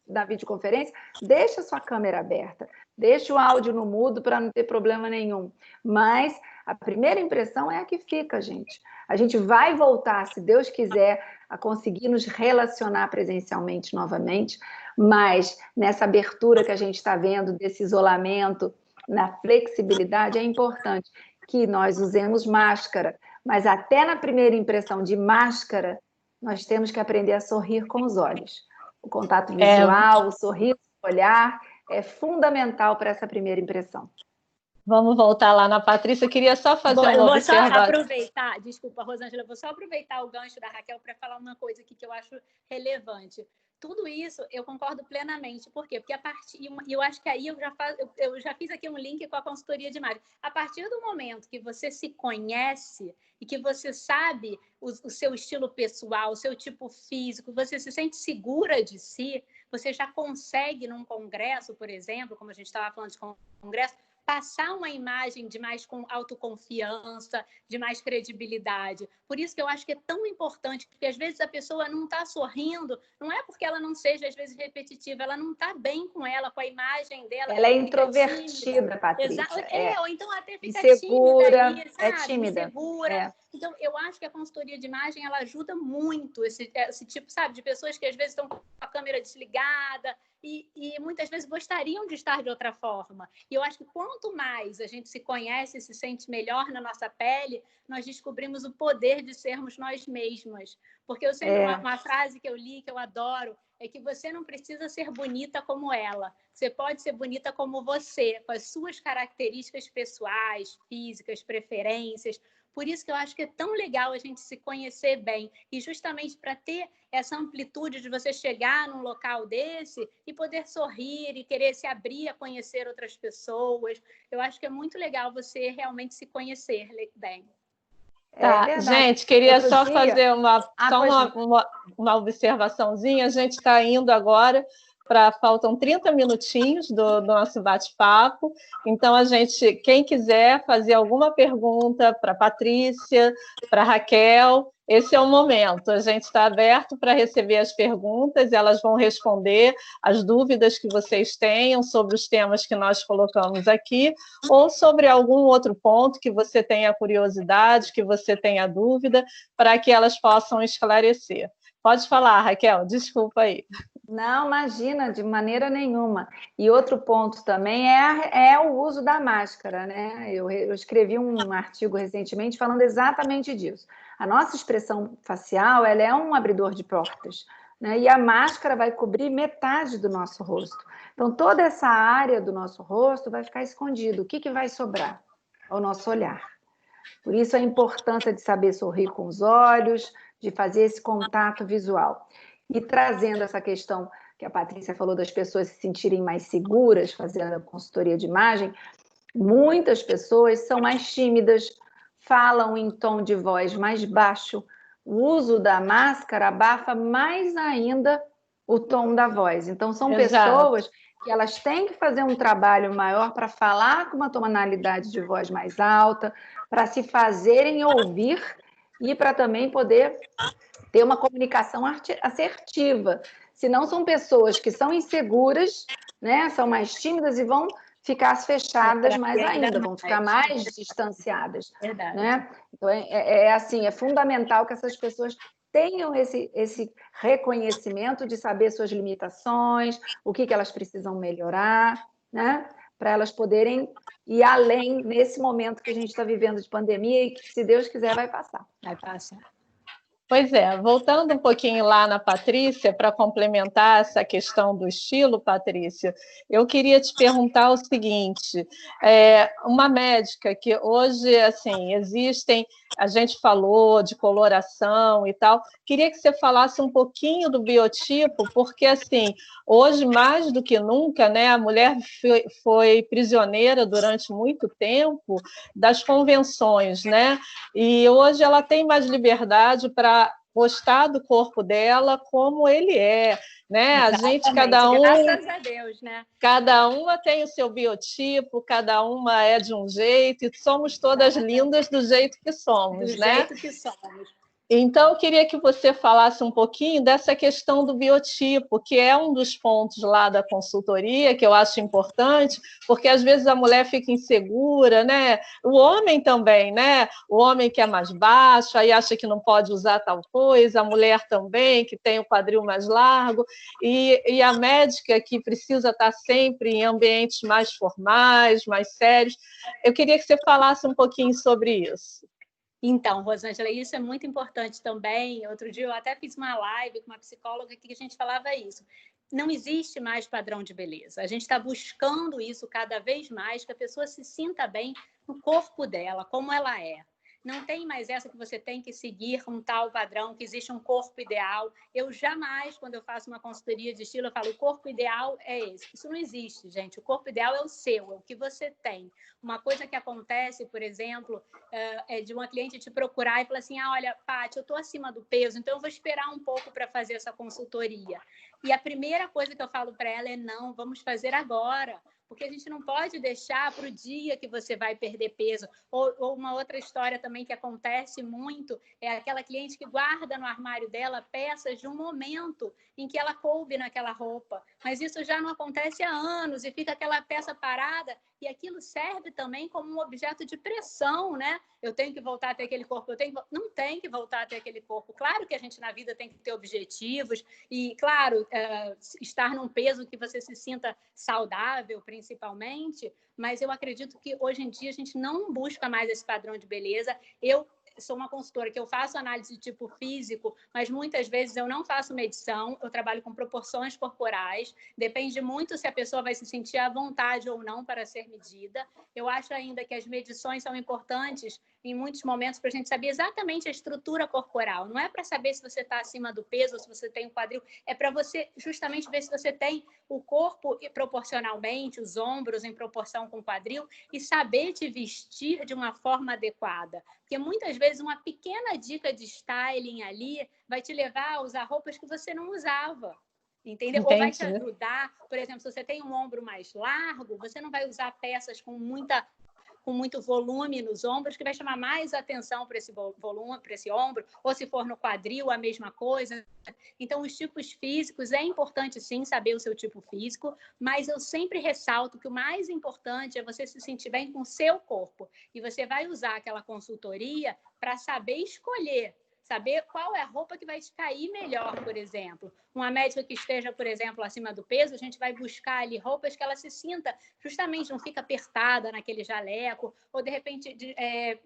da videoconferência, deixa a sua câmera aberta, deixa o áudio no mudo para não ter problema nenhum. Mas a primeira impressão é a que fica, gente. A gente vai voltar, se Deus quiser, a conseguir nos relacionar presencialmente novamente, mas nessa abertura que a gente está vendo, desse isolamento, na flexibilidade, é importante que nós usemos máscara. Mas até na primeira impressão de máscara, nós temos que aprender a sorrir com os olhos. O contato visual, o sorriso, o olhar, é fundamental para essa primeira impressão. Vamos voltar lá na Patrícia. Eu queria só fazer uma observação. Eu vou só aproveitar, desculpa, Rosângela, eu vou só aproveitar o gancho da Raquel para falar uma coisa aqui que eu acho relevante. Tudo isso eu concordo plenamente. Por quê? Porque eu acho que aí eu já fiz aqui um link com a consultoria de imagem. A partir do momento que você se conhece e que você sabe o seu estilo pessoal, o seu tipo físico, você se sente segura de si, você já consegue num congresso, por exemplo, como a gente estava falando de congresso, passar uma imagem de mais autoconfiança, de mais credibilidade. Por isso que eu acho que é tão importante, porque às vezes a pessoa não está sorrindo, não é porque ela não seja, às vezes, repetitiva, ela não está bem com ela, com a imagem dela. Ela é introvertida, Patrícia. Ou então até fica insegura, tímida, sabe? tímida. Insegura. Então, eu acho que a consultoria de imagem, ela ajuda muito esse tipo, sabe, de pessoas que às vezes estão com a câmera desligada e muitas vezes gostariam de estar de outra forma. E eu acho que quanto mais a gente se conhece e se sente melhor na nossa pele, nós descobrimos o poder de sermos nós mesmas. Porque eu sempre, uma frase que eu li, que eu adoro, é que você não precisa ser bonita como ela. Você pode ser bonita como você, com as suas características pessoais, físicas, preferências. Por isso que eu acho que é tão legal a gente se conhecer bem. E justamente para ter essa amplitude de você chegar num local desse e poder sorrir e querer se abrir a conhecer outras pessoas. Eu acho que é muito legal você realmente se conhecer bem. Tá, gente, queria só fazer uma observaçãozinha. A gente está indo agora faltam 30 minutinhos do nosso bate-papo. Então, quem quiser fazer alguma pergunta para a Patrícia, para a Raquel, esse é o momento. A gente está aberto para receber as perguntas, elas vão responder as dúvidas que vocês tenham sobre os temas que nós colocamos aqui, ou sobre algum outro ponto que você tenha curiosidade, que você tenha dúvida, para que elas possam esclarecer. Pode falar, Raquel, desculpa aí. Não, imagina, de maneira nenhuma. E outro ponto também é o uso da máscara, né? Eu escrevi um artigo recentemente falando exatamente disso. A nossa expressão facial, ela é um abridor de portas, né? E a máscara vai cobrir metade do nosso rosto. Então, toda essa área do nosso rosto vai ficar escondido. O que vai sobrar? É o nosso olhar. Por isso, a importância de saber sorrir com os olhos, de fazer esse contato visual. E trazendo essa questão que a Patrícia falou das pessoas se sentirem mais seguras fazendo a consultoria de imagem, muitas pessoas são mais tímidas, falam em tom de voz mais baixo. O uso da máscara abafa mais ainda o tom da voz. Então, são pessoas que elas têm que fazer um trabalho maior para falar com uma tonalidade de voz mais alta, para se fazerem ouvir e para também poder ter uma comunicação assertiva. Senão são pessoas que são inseguras, né? São mais tímidas e vão ficar fechadas mais ainda, vão ficar mais distanciadas. Verdade. Né? Então, assim, é fundamental que essas pessoas tenham esse reconhecimento de saber suas limitações, o que elas precisam melhorar, né? Para elas poderem ir além nesse momento que a gente está vivendo de pandemia e que, se Deus quiser, vai passar. Vai passar. Pois é, voltando um pouquinho lá na Patrícia, para complementar essa questão do estilo, Patrícia, eu queria te perguntar o seguinte, uma médica que hoje, assim, a gente falou de coloração e tal, queria que você falasse um pouquinho do biotipo, porque, assim, hoje, mais do que nunca, né, a mulher foi prisioneira durante muito tempo das convenções, né, e hoje ela tem mais liberdade para gostar do corpo dela como ele é, né? Exatamente. A gente, graças a Deus, né? Cada uma tem o seu biotipo, cada uma é de um jeito, e somos todas lindas do jeito que somos, né? Do jeito que somos. Então, eu queria que você falasse um pouquinho dessa questão do biotipo, que é um dos pontos lá da consultoria, que eu acho importante, porque às vezes a mulher fica insegura, né? O homem também, né? O homem que é mais baixo, aí acha que não pode usar tal coisa, a mulher também, que tem o quadril mais largo, e a médica que precisa estar sempre em ambientes mais formais, mais sérios. Eu queria que você falasse um pouquinho sobre isso. Então, Rosângela, isso é muito importante também. Outro dia eu até fiz uma live com uma psicóloga que a gente falava isso. Não existe mais padrão de beleza. A gente está buscando isso cada vez mais, que a pessoa se sinta bem no corpo dela, como ela é. Não tem mais essa que você tem que seguir um tal padrão, que existe um corpo ideal. Eu jamais, quando eu faço uma consultoria de estilo, eu falo, o corpo ideal é esse. Isso não existe, gente. O corpo ideal é o seu, é o que você tem. Uma coisa que acontece, por exemplo, é de uma cliente te procurar e falar assim, olha, Paty, eu estou acima do peso, então eu vou esperar um pouco para fazer essa consultoria. E a primeira coisa que eu falo para ela é, não, vamos fazer agora. porque a gente não pode deixar para o dia que você vai perder peso. Ou uma outra história também que acontece muito é aquela cliente que guarda no armário dela peças de um momento em que ela coube naquela roupa, mas isso já não acontece há anos e fica aquela peça parada e aquilo serve também como um objeto de pressão, né? Eu tenho que voltar a ter aquele corpo, não tem que voltar a ter aquele corpo. Claro que a gente na vida tem que ter objetivos e, claro, estar num peso que você se sinta saudável, principalmente, mas eu acredito que hoje em dia a gente não busca mais esse padrão de beleza. Eu sou uma consultora que eu faço análise de tipo físico, mas muitas vezes eu não faço medição, eu trabalho com proporções corporais, depende muito se a pessoa vai se sentir à vontade ou não para ser medida. Eu acho ainda que as medições são importantes em muitos momentos para a gente saber exatamente a estrutura corporal. Não é para saber se você está acima do peso ou se você tem um quadril, é para você justamente ver se você tem o corpo proporcionalmente, os ombros em proporção com o quadril e saber te vestir de uma forma adequada. Porque muitas vezes uma pequena dica de styling ali vai te levar a usar roupas que você não usava. Entendeu? Ou vai te ajudar, por exemplo, se você tem um ombro mais largo, você não vai usar peças com muito volume nos ombros, que vai chamar mais atenção para esse volume, para esse ombro, ou se for no quadril, a mesma coisa. Então, os tipos físicos, é importante sim saber o seu tipo físico, mas eu sempre ressalto que o mais importante é você se sentir bem com o seu corpo. E você vai usar aquela consultoria para saber escolher, saber qual é a roupa que vai te cair melhor, por exemplo. Uma médica que esteja, por exemplo, acima do peso, a gente vai buscar ali roupas que ela se sinta, justamente não fica apertada naquele jaleco, ou de repente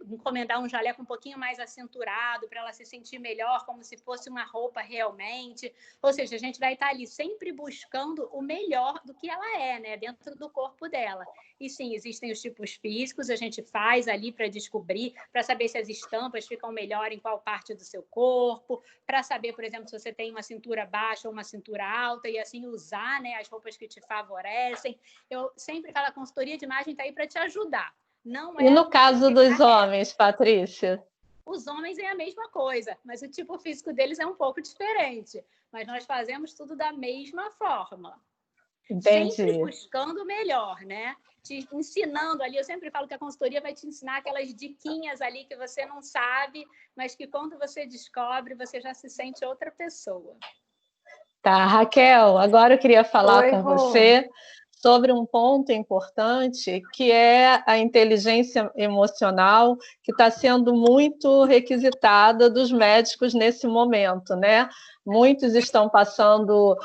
encomendar um jaleco um pouquinho mais acinturado para ela se sentir melhor, como se fosse uma roupa realmente. Ou seja, a gente vai estar ali sempre buscando o melhor do que ela é, né, dentro do corpo dela. E sim, existem os tipos físicos, a gente faz ali para descobrir, para saber se as estampas ficam melhor em qual parte do seu corpo, para saber, por exemplo, se você tem uma cintura baixa ou uma cintura alta, e assim usar, né, as roupas que te favorecem. Eu sempre falo, a consultoria de imagem está aí para te ajudar. Não é. E no caso dos homens, Patrícia? Os homens é a mesma coisa, mas o tipo físico deles é um pouco diferente. Mas nós fazemos tudo da mesma forma. Entendi. Sempre buscando o melhor, né? Te ensinando ali, eu sempre falo que a consultoria vai te ensinar aquelas diquinhas ali que você não sabe, mas que quando você descobre, você já se sente outra pessoa. Tá, Raquel, agora eu queria falar com Rô. você sobre um ponto importante, que é a inteligência emocional, que está sendo muito requisitada dos médicos nesse momento, né? Muitos estão passando,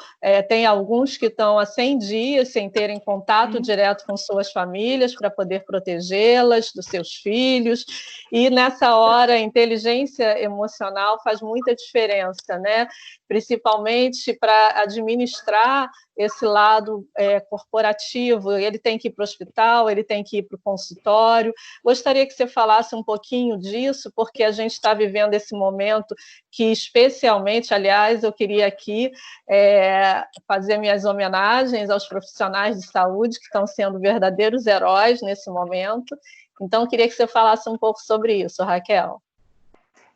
tem alguns que estão há 100 dias sem terem contato direto com suas famílias para poder protegê-las dos seus filhos, e nessa hora a inteligência emocional faz muita diferença, né? Principalmente para administrar esse lado corporativo. Ele tem que ir para o hospital, ele tem que ir para o consultório. Gostaria que você falasse um pouquinho disso, porque a gente está vivendo esse momento que, especialmente, aliás, eu queria aqui fazer minhas homenagens aos profissionais de saúde que estão sendo verdadeiros heróis nesse momento. Então, queria que você falasse um pouco sobre isso, Raquel.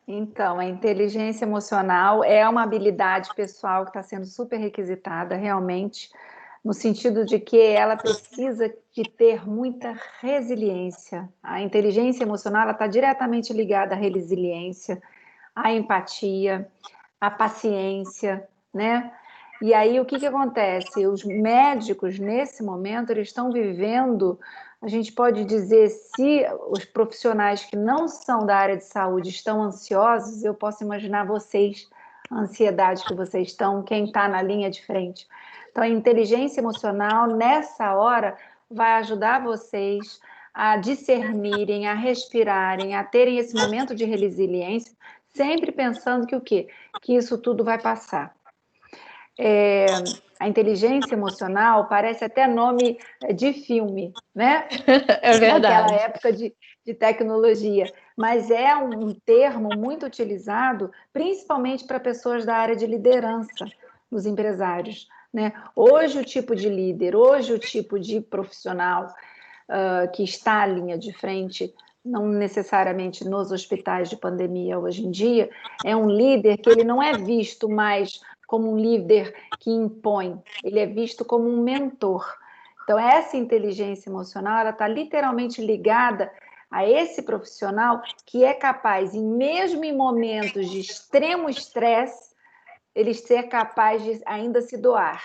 Então, a inteligência emocional é uma habilidade pessoal que está sendo super requisitada, realmente, no sentido de que ela precisa de ter muita resiliência. A inteligência emocional está diretamente ligada à resiliência, à empatia, à paciência, né? E aí, o que acontece? Os médicos, nesse momento, eles estão vivendo, a gente pode dizer, se os profissionais que não são da área de saúde estão ansiosos, eu posso imaginar vocês, a ansiedade que vocês estão, quem está na linha de frente. Então, a inteligência emocional, nessa hora, vai ajudar vocês a discernirem, a respirarem, a terem esse momento de resiliência, sempre pensando que o quê? Que isso tudo vai passar. A inteligência emocional parece até nome de filme, né? É verdade. Naquela época de tecnologia, mas é um termo muito utilizado, principalmente para pessoas da área de liderança, dos empresários, né? Hoje o tipo de líder, hoje o tipo de profissional que está à linha de frente, não necessariamente nos hospitais de pandemia hoje em dia, é um líder que ele não é visto mais como um líder que impõe, ele é visto como um mentor, Então, essa inteligência emocional, ela está literalmente ligada a esse profissional que é capaz, mesmo em momentos de extremo estresse, ele ser capaz de ainda se doar,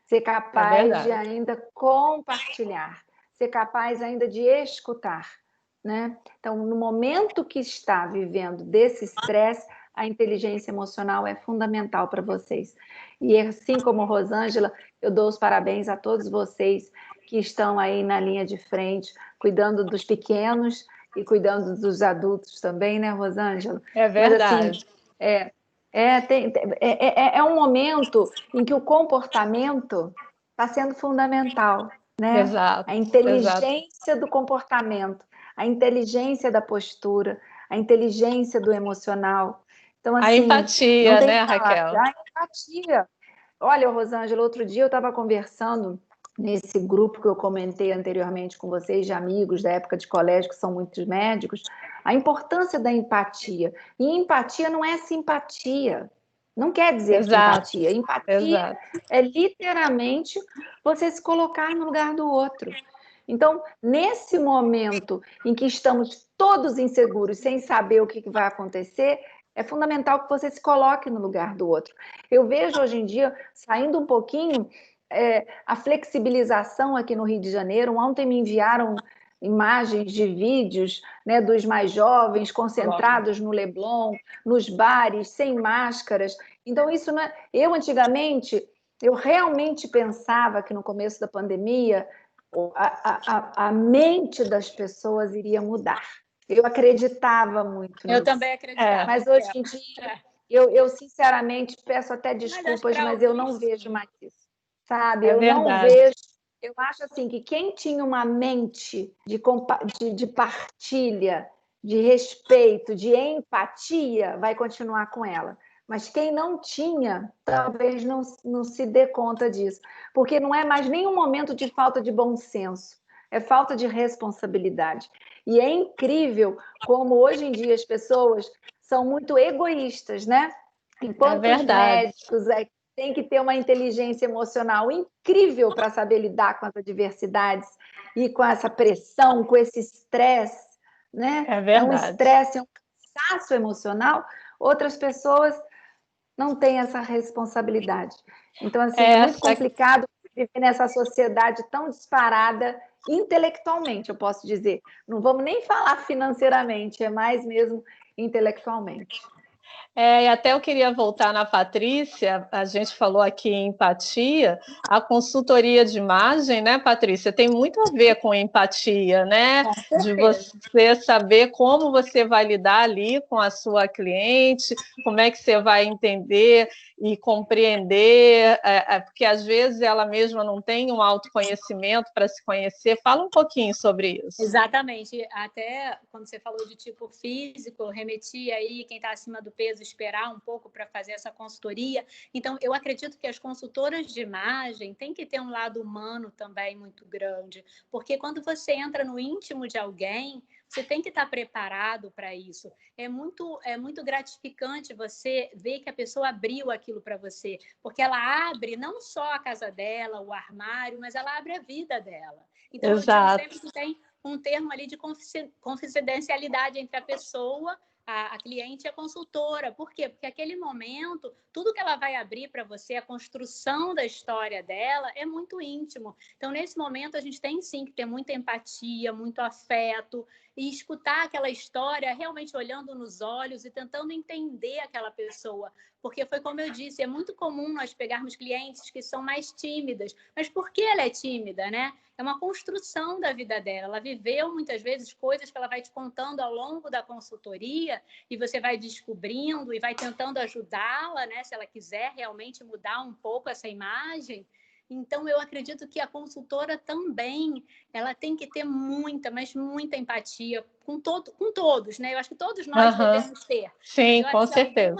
ser capaz de ainda compartilhar, ser capaz ainda de escutar, né? Então, no momento que está vivendo desse estresse, a inteligência emocional é fundamental para vocês. E assim como Rosângela, eu dou os parabéns a todos vocês que estão aí na linha de frente, cuidando dos pequenos e cuidando dos adultos também, né, Rosângela? É verdade. Mas, assim, é um momento em que o comportamento está sendo fundamental, né? Exato, a inteligência do comportamento, a inteligência da postura, a inteligência do emocional. Então, assim, a empatia, não tem né, que falar, Raquel? a empatia. Olha, Rosângela, outro dia eu estava conversando nesse grupo que eu comentei anteriormente com vocês, de amigos da época de colégio, que são muitos médicos, a importância da empatia. E empatia não é simpatia. Não quer dizer simpatia. Empatia é literalmente você se colocar no lugar do outro. Então, nesse momento em que estamos todos inseguros, sem saber o que vai acontecer, é fundamental que você se coloque no lugar do outro. Eu vejo hoje em dia, saindo um pouquinho, a flexibilização aqui no Rio de Janeiro. Ontem me enviaram imagens de vídeos, né, dos mais jovens concentrados no Leblon, nos bares, sem máscaras. Então, isso não é... Eu, antigamente, eu realmente pensava que no começo da pandemia a mente das pessoas iria mudar. Eu acreditava muito nisso. Eu também acreditava. Mas hoje em dia, eu sinceramente peço até desculpas, mas eu não vejo mais isso, sabe? Eu não vejo. Eu acho assim que quem tinha uma mente de partilha, de respeito, de empatia, vai continuar com ela. Mas quem não tinha, talvez não se dê conta disso. Porque não é mais nenhum momento de falta de bom senso, é falta de responsabilidade. E é incrível como hoje em dia as pessoas são muito egoístas, né? Enquanto os médicos têm que ter uma inteligência emocional incrível para saber lidar com as adversidades e com essa pressão, com esse estresse, né? É um estresse, é um cansaço emocional. Outras pessoas não têm essa responsabilidade. Então, assim, é muito complicado viver nessa sociedade tão disparada intelectualmente, eu posso dizer. Não vamos nem falar financeiramente, é mais mesmo intelectualmente. E até eu queria voltar na Patrícia, a gente falou aqui em empatia, a consultoria de imagem, né, Patrícia, tem muito a ver com empatia, né? De você saber como você vai lidar ali com a sua cliente, como é que você vai entender e compreender, porque às vezes ela mesma não tem um autoconhecimento para se conhecer. Fala um pouquinho sobre isso. Exatamente. Até quando você falou de tipo físico, remeti aí quem está acima do peso esperar um pouco para fazer essa consultoria. Então, eu acredito que as consultoras de imagem têm que ter um lado humano também muito grande, porque quando você entra no íntimo de alguém, você tem que estar preparado para isso. É muito gratificante você ver que a pessoa abriu aquilo para você, porque ela abre não só a casa dela, o armário, mas ela abre a vida dela. Então, eu digo sempre que tem um termo ali de confidencialidade entre a pessoa, a cliente e a consultora. Por quê? Porque aquele momento, tudo que ela vai abrir para você, a construção da história dela, é muito íntimo. Então, nesse momento, a gente tem sim que ter muita empatia, muito afeto, e escutar aquela história realmente olhando nos olhos e tentando entender aquela pessoa. Porque foi como eu disse, é muito comum nós pegarmos clientes que são mais tímidas. Mas por que ela é tímida, né? É uma construção da vida dela. Ela viveu muitas vezes coisas que ela vai te contando ao longo da consultoria e você vai descobrindo e vai tentando ajudá-la, né? Se ela quiser realmente mudar um pouco essa imagem. Então, eu acredito que a consultora também, ela tem que ter muita, mas muita empatia com todos, né? Eu acho que todos nós devemos ter. Sim, com certeza.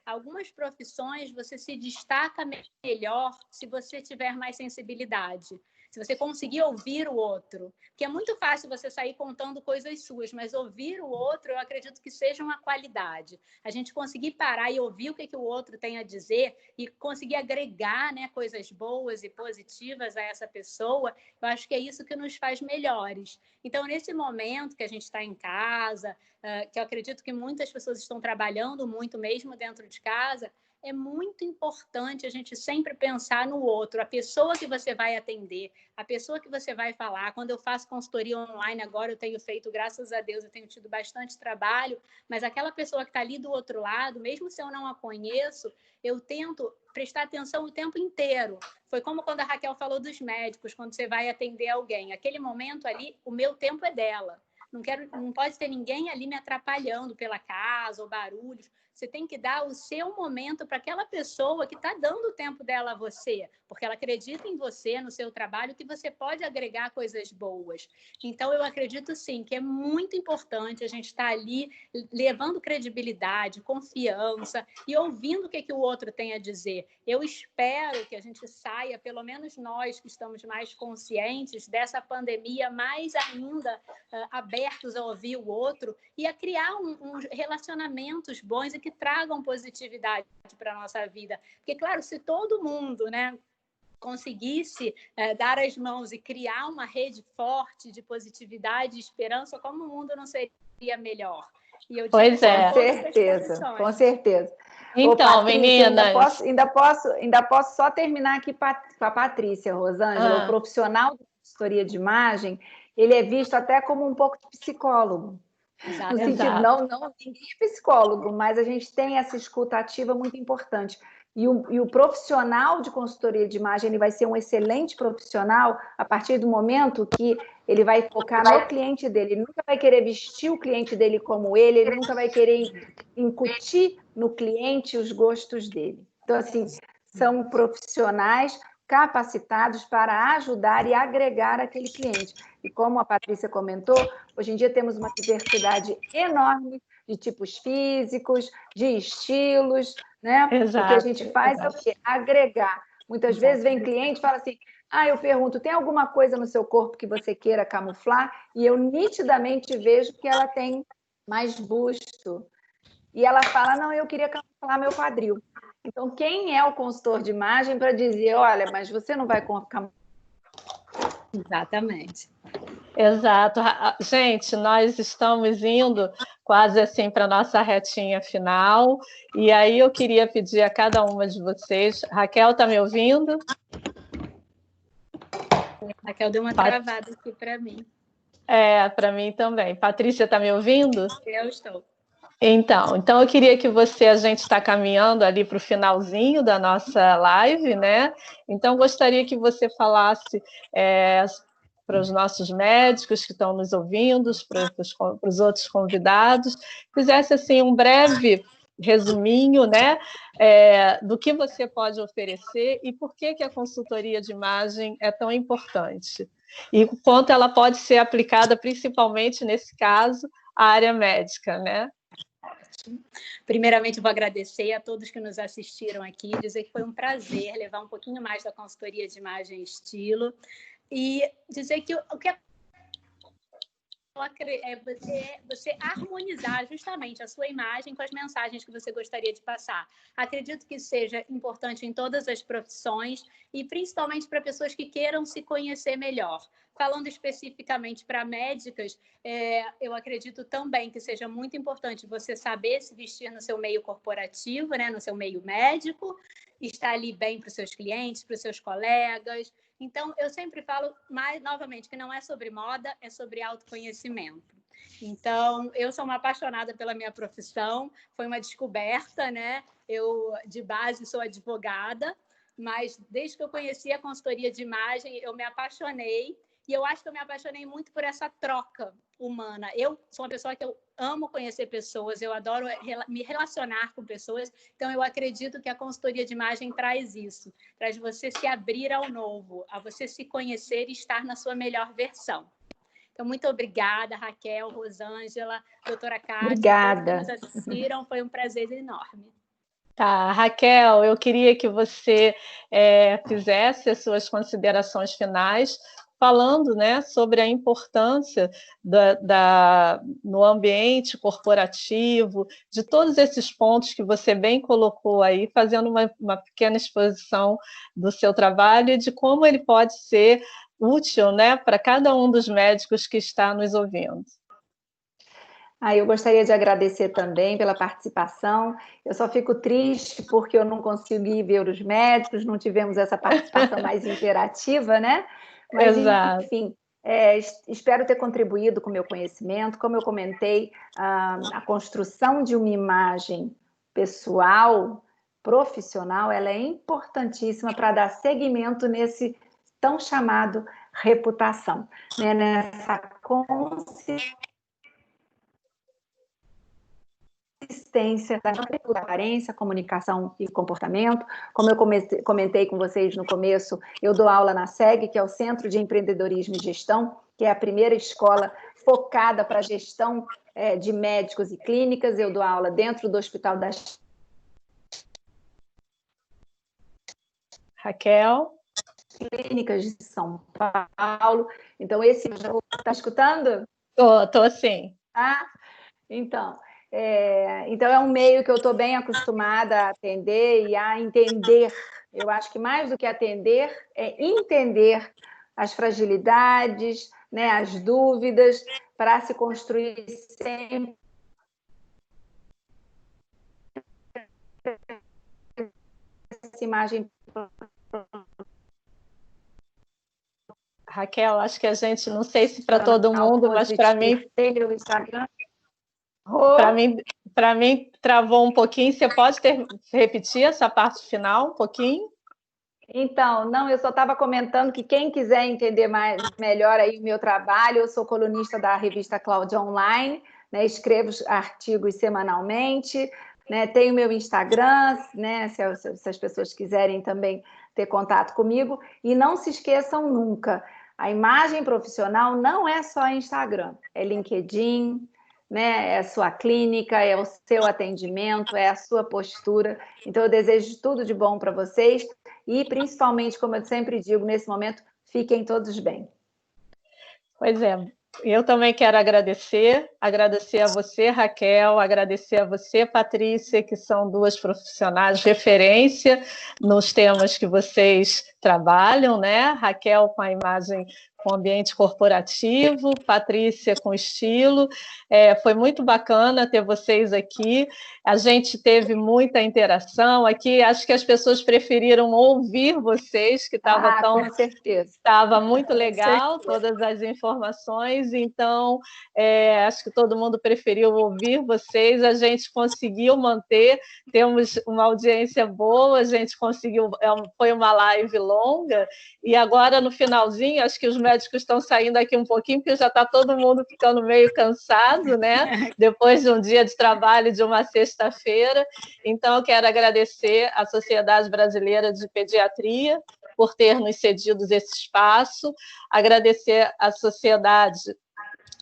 Algumas profissões você se destaca melhor se você tiver mais sensibilidade. Se você conseguir ouvir o outro, porque é muito fácil você sair contando coisas suas, mas ouvir o outro, eu acredito que seja uma qualidade. A gente conseguir parar e ouvir o que o outro tem a dizer e conseguir agregar, né, coisas boas e positivas a essa pessoa, eu acho que é isso que nos faz melhores. Então, nesse momento que a gente está em casa, que eu acredito que muitas pessoas estão trabalhando muito mesmo dentro de casa, é muito importante a gente sempre pensar no outro, a pessoa que você vai atender, a pessoa que você vai falar. Quando eu faço consultoria online agora, eu tenho feito, graças a Deus, eu tenho tido bastante trabalho, mas aquela pessoa que está ali do outro lado, mesmo se eu não a conheço, eu tento prestar atenção o tempo inteiro. Foi como quando a Raquel falou dos médicos, quando você vai atender alguém. Aquele momento ali, o meu tempo é dela. Não pode ter ninguém ali me atrapalhando pela casa ou barulhos. Você tem que dar o seu momento para aquela pessoa que está dando o tempo dela a você, porque ela acredita em você, no seu trabalho, que você pode agregar coisas boas. Então, eu acredito, sim, que é muito importante a gente estar ali levando credibilidade, confiança e ouvindo o que o outro tem a dizer. Eu espero que a gente saia, pelo menos nós que estamos mais conscientes dessa pandemia, mais ainda abertos a ouvir o outro e a criar uns relacionamentos bons e que tragam positividade para a nossa vida. Porque, claro, se todo mundo, né, conseguisse dar as mãos e criar uma rede forte de positividade e esperança, como o mundo não seria melhor? E eu pois é. Com certeza. Então, Patrícia, meninas... Ainda posso só terminar aqui com a Patrícia, Rosângela, o profissional de consultoria de imagem, ele é visto até como um pouco de psicólogo. No sentido, não ninguém é psicólogo, mas a gente tem essa escuta ativa muito importante. E o profissional de consultoria de imagem, ele vai ser um excelente profissional a partir do momento que ele vai focar no cliente dele. Ele nunca vai querer vestir o cliente dele como ele nunca vai querer incutir no cliente os gostos dele. Então, assim, são profissionais capacitados para ajudar e agregar aquele cliente. E como a Patrícia comentou, hoje em dia temos uma diversidade enorme de tipos físicos, de estilos, né? Exato, o que a gente faz é o quê? Agregar. Muitas vezes vem cliente e fala assim, eu pergunto, tem alguma coisa no seu corpo que você queira camuflar? E eu nitidamente vejo que ela tem mais busto. E ela fala, não, eu queria camuflar meu quadril. Então, quem é o consultor de imagem para dizer, olha, mas você não vai camuflar? Exatamente. Exato. Gente, nós estamos indo quase assim para a nossa retinha final, e aí eu queria pedir a cada uma de vocês... Raquel, está me ouvindo? Raquel deu uma travada aqui para mim. Para mim também. Patrícia, está me ouvindo? Eu estou. Então eu queria que a gente está caminhando ali para o finalzinho da nossa live, né? Então, gostaria que você falasse para os nossos médicos que estão nos ouvindo, para os outros convidados, fizesse assim um breve resuminho, né, do que você pode oferecer e por que a consultoria de imagem é tão importante e o quanto ela pode ser aplicada, principalmente nesse caso, à área médica, né? Primeiramente, vou agradecer a todos que nos assistiram aqui, dizer que foi um prazer levar um pouquinho mais da consultoria de imagem e estilo e dizer que o que é você harmonizar justamente a sua imagem com as mensagens que você gostaria de passar. Acredito que seja importante em todas as profissões e principalmente para pessoas que queiram se conhecer melhor. Falando especificamente para médicas, eu acredito também que seja muito importante você saber se vestir no seu meio corporativo, né, no seu meio médico, estar ali bem para os seus clientes, para os seus colegas. Então, eu sempre falo, novamente, que não é sobre moda, é sobre autoconhecimento. Então, eu sou uma apaixonada pela minha profissão, foi uma descoberta, né? Eu, de base, sou advogada, mas desde que eu conheci a consultoria de imagem, eu me apaixonei, e eu acho que eu me apaixonei muito por essa troca humana. Eu sou uma pessoa que eu amo conhecer pessoas, eu adoro me relacionar com pessoas, então eu acredito que a consultoria de imagem traz isso, traz você se abrir ao novo, a você se conhecer e estar na sua melhor versão. Então, muito obrigada, Raquel, Rosângela, doutora Kátia, Obrigada. todos que nos assistiram, foi um prazer enorme. Tá, Raquel, eu queria que você fizesse as suas considerações finais, falando, né, sobre a importância no ambiente corporativo, de todos esses pontos que você bem colocou aí, fazendo uma pequena exposição do seu trabalho e de como ele pode ser útil, né, para cada um dos médicos que está nos ouvindo. Eu gostaria de agradecer também pela participação. Eu só fico triste porque eu não consegui ver os médicos, não tivemos essa participação mais interativa, né? Mas, Exato. enfim, espero ter contribuído com o meu conhecimento. Como eu comentei, a construção de uma imagem pessoal, profissional, ela é importantíssima para dar seguimento nesse tão chamado reputação, né? Nessa consciência da transparência, comunicação e comportamento. Como eu comentei com vocês no começo, eu dou aula na SEG, que é o Centro de Empreendedorismo e Gestão, que é a primeira escola focada para a gestão de médicos e clínicas. Eu dou aula dentro do Hospital das Raquel? Clínicas de São Paulo. Então, esse... Está escutando? Tô sim. Então é um meio que eu estou bem acostumada a atender e a entender. Eu acho que mais do que atender é entender as fragilidades, né, as dúvidas, para se construir sempre essa imagem. Raquel, acho que a gente, não sei se para todo mundo, mas para mim... Para mim, travou um pouquinho. Você pode repetir essa parte final um pouquinho? Então, não, eu só estava comentando que quem quiser entender melhor aí o meu trabalho, eu sou colunista da revista Cláudia Online, né, escrevo artigos semanalmente, né, tenho meu Instagram, né, se as pessoas quiserem também ter contato comigo, e não se esqueçam nunca, a imagem profissional não é só Instagram, é LinkedIn, né, é a sua clínica, é o seu atendimento, é a sua postura. Então, eu desejo tudo de bom para vocês e, principalmente, como eu sempre digo, nesse momento, fiquem todos bem. Pois é, eu também quero agradecer a você, Raquel, agradecer a você, Patrícia, que são duas profissionais de referência nos temas que vocês trabalham, né? Raquel com a imagem com ambiente corporativo, Patrícia com estilo. Foi muito bacana ter vocês aqui. A gente teve muita interação aqui. Acho que as pessoas preferiram ouvir vocês, que estava com certeza. Estava muito legal, todas as informações, então acho que todo mundo preferiu ouvir vocês, a gente conseguiu manter, temos uma audiência boa, a gente conseguiu, foi uma live longa, e agora no finalzinho, acho que os médicos estão saindo aqui um pouquinho, porque já está todo mundo ficando meio cansado, né? Depois de um dia de trabalho de uma sexta-feira, então eu quero agradecer à Sociedade Brasileira de Pediatria, por ter nos cedido esse espaço, agradecer à sociedade,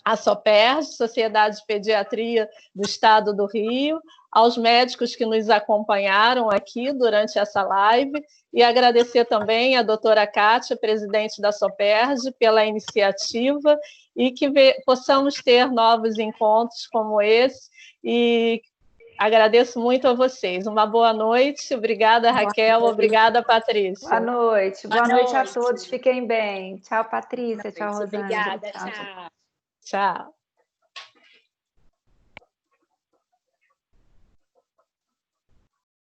a SOPERJ, Sociedade de Pediatria do Estado do Rio, aos médicos que nos acompanharam aqui durante essa live, e agradecer também à doutora Kátia, presidente da SOPERJ, pela iniciativa, e que possamos ter novos encontros como esse, e agradeço muito a vocês. Uma boa noite. Obrigada, Raquel. Obrigada, Patrícia. Boa noite. Boa noite a todos. Fiquem bem. Tchau, Patrícia. Tchau, Rosângela. Obrigada. Tchau. Tchau.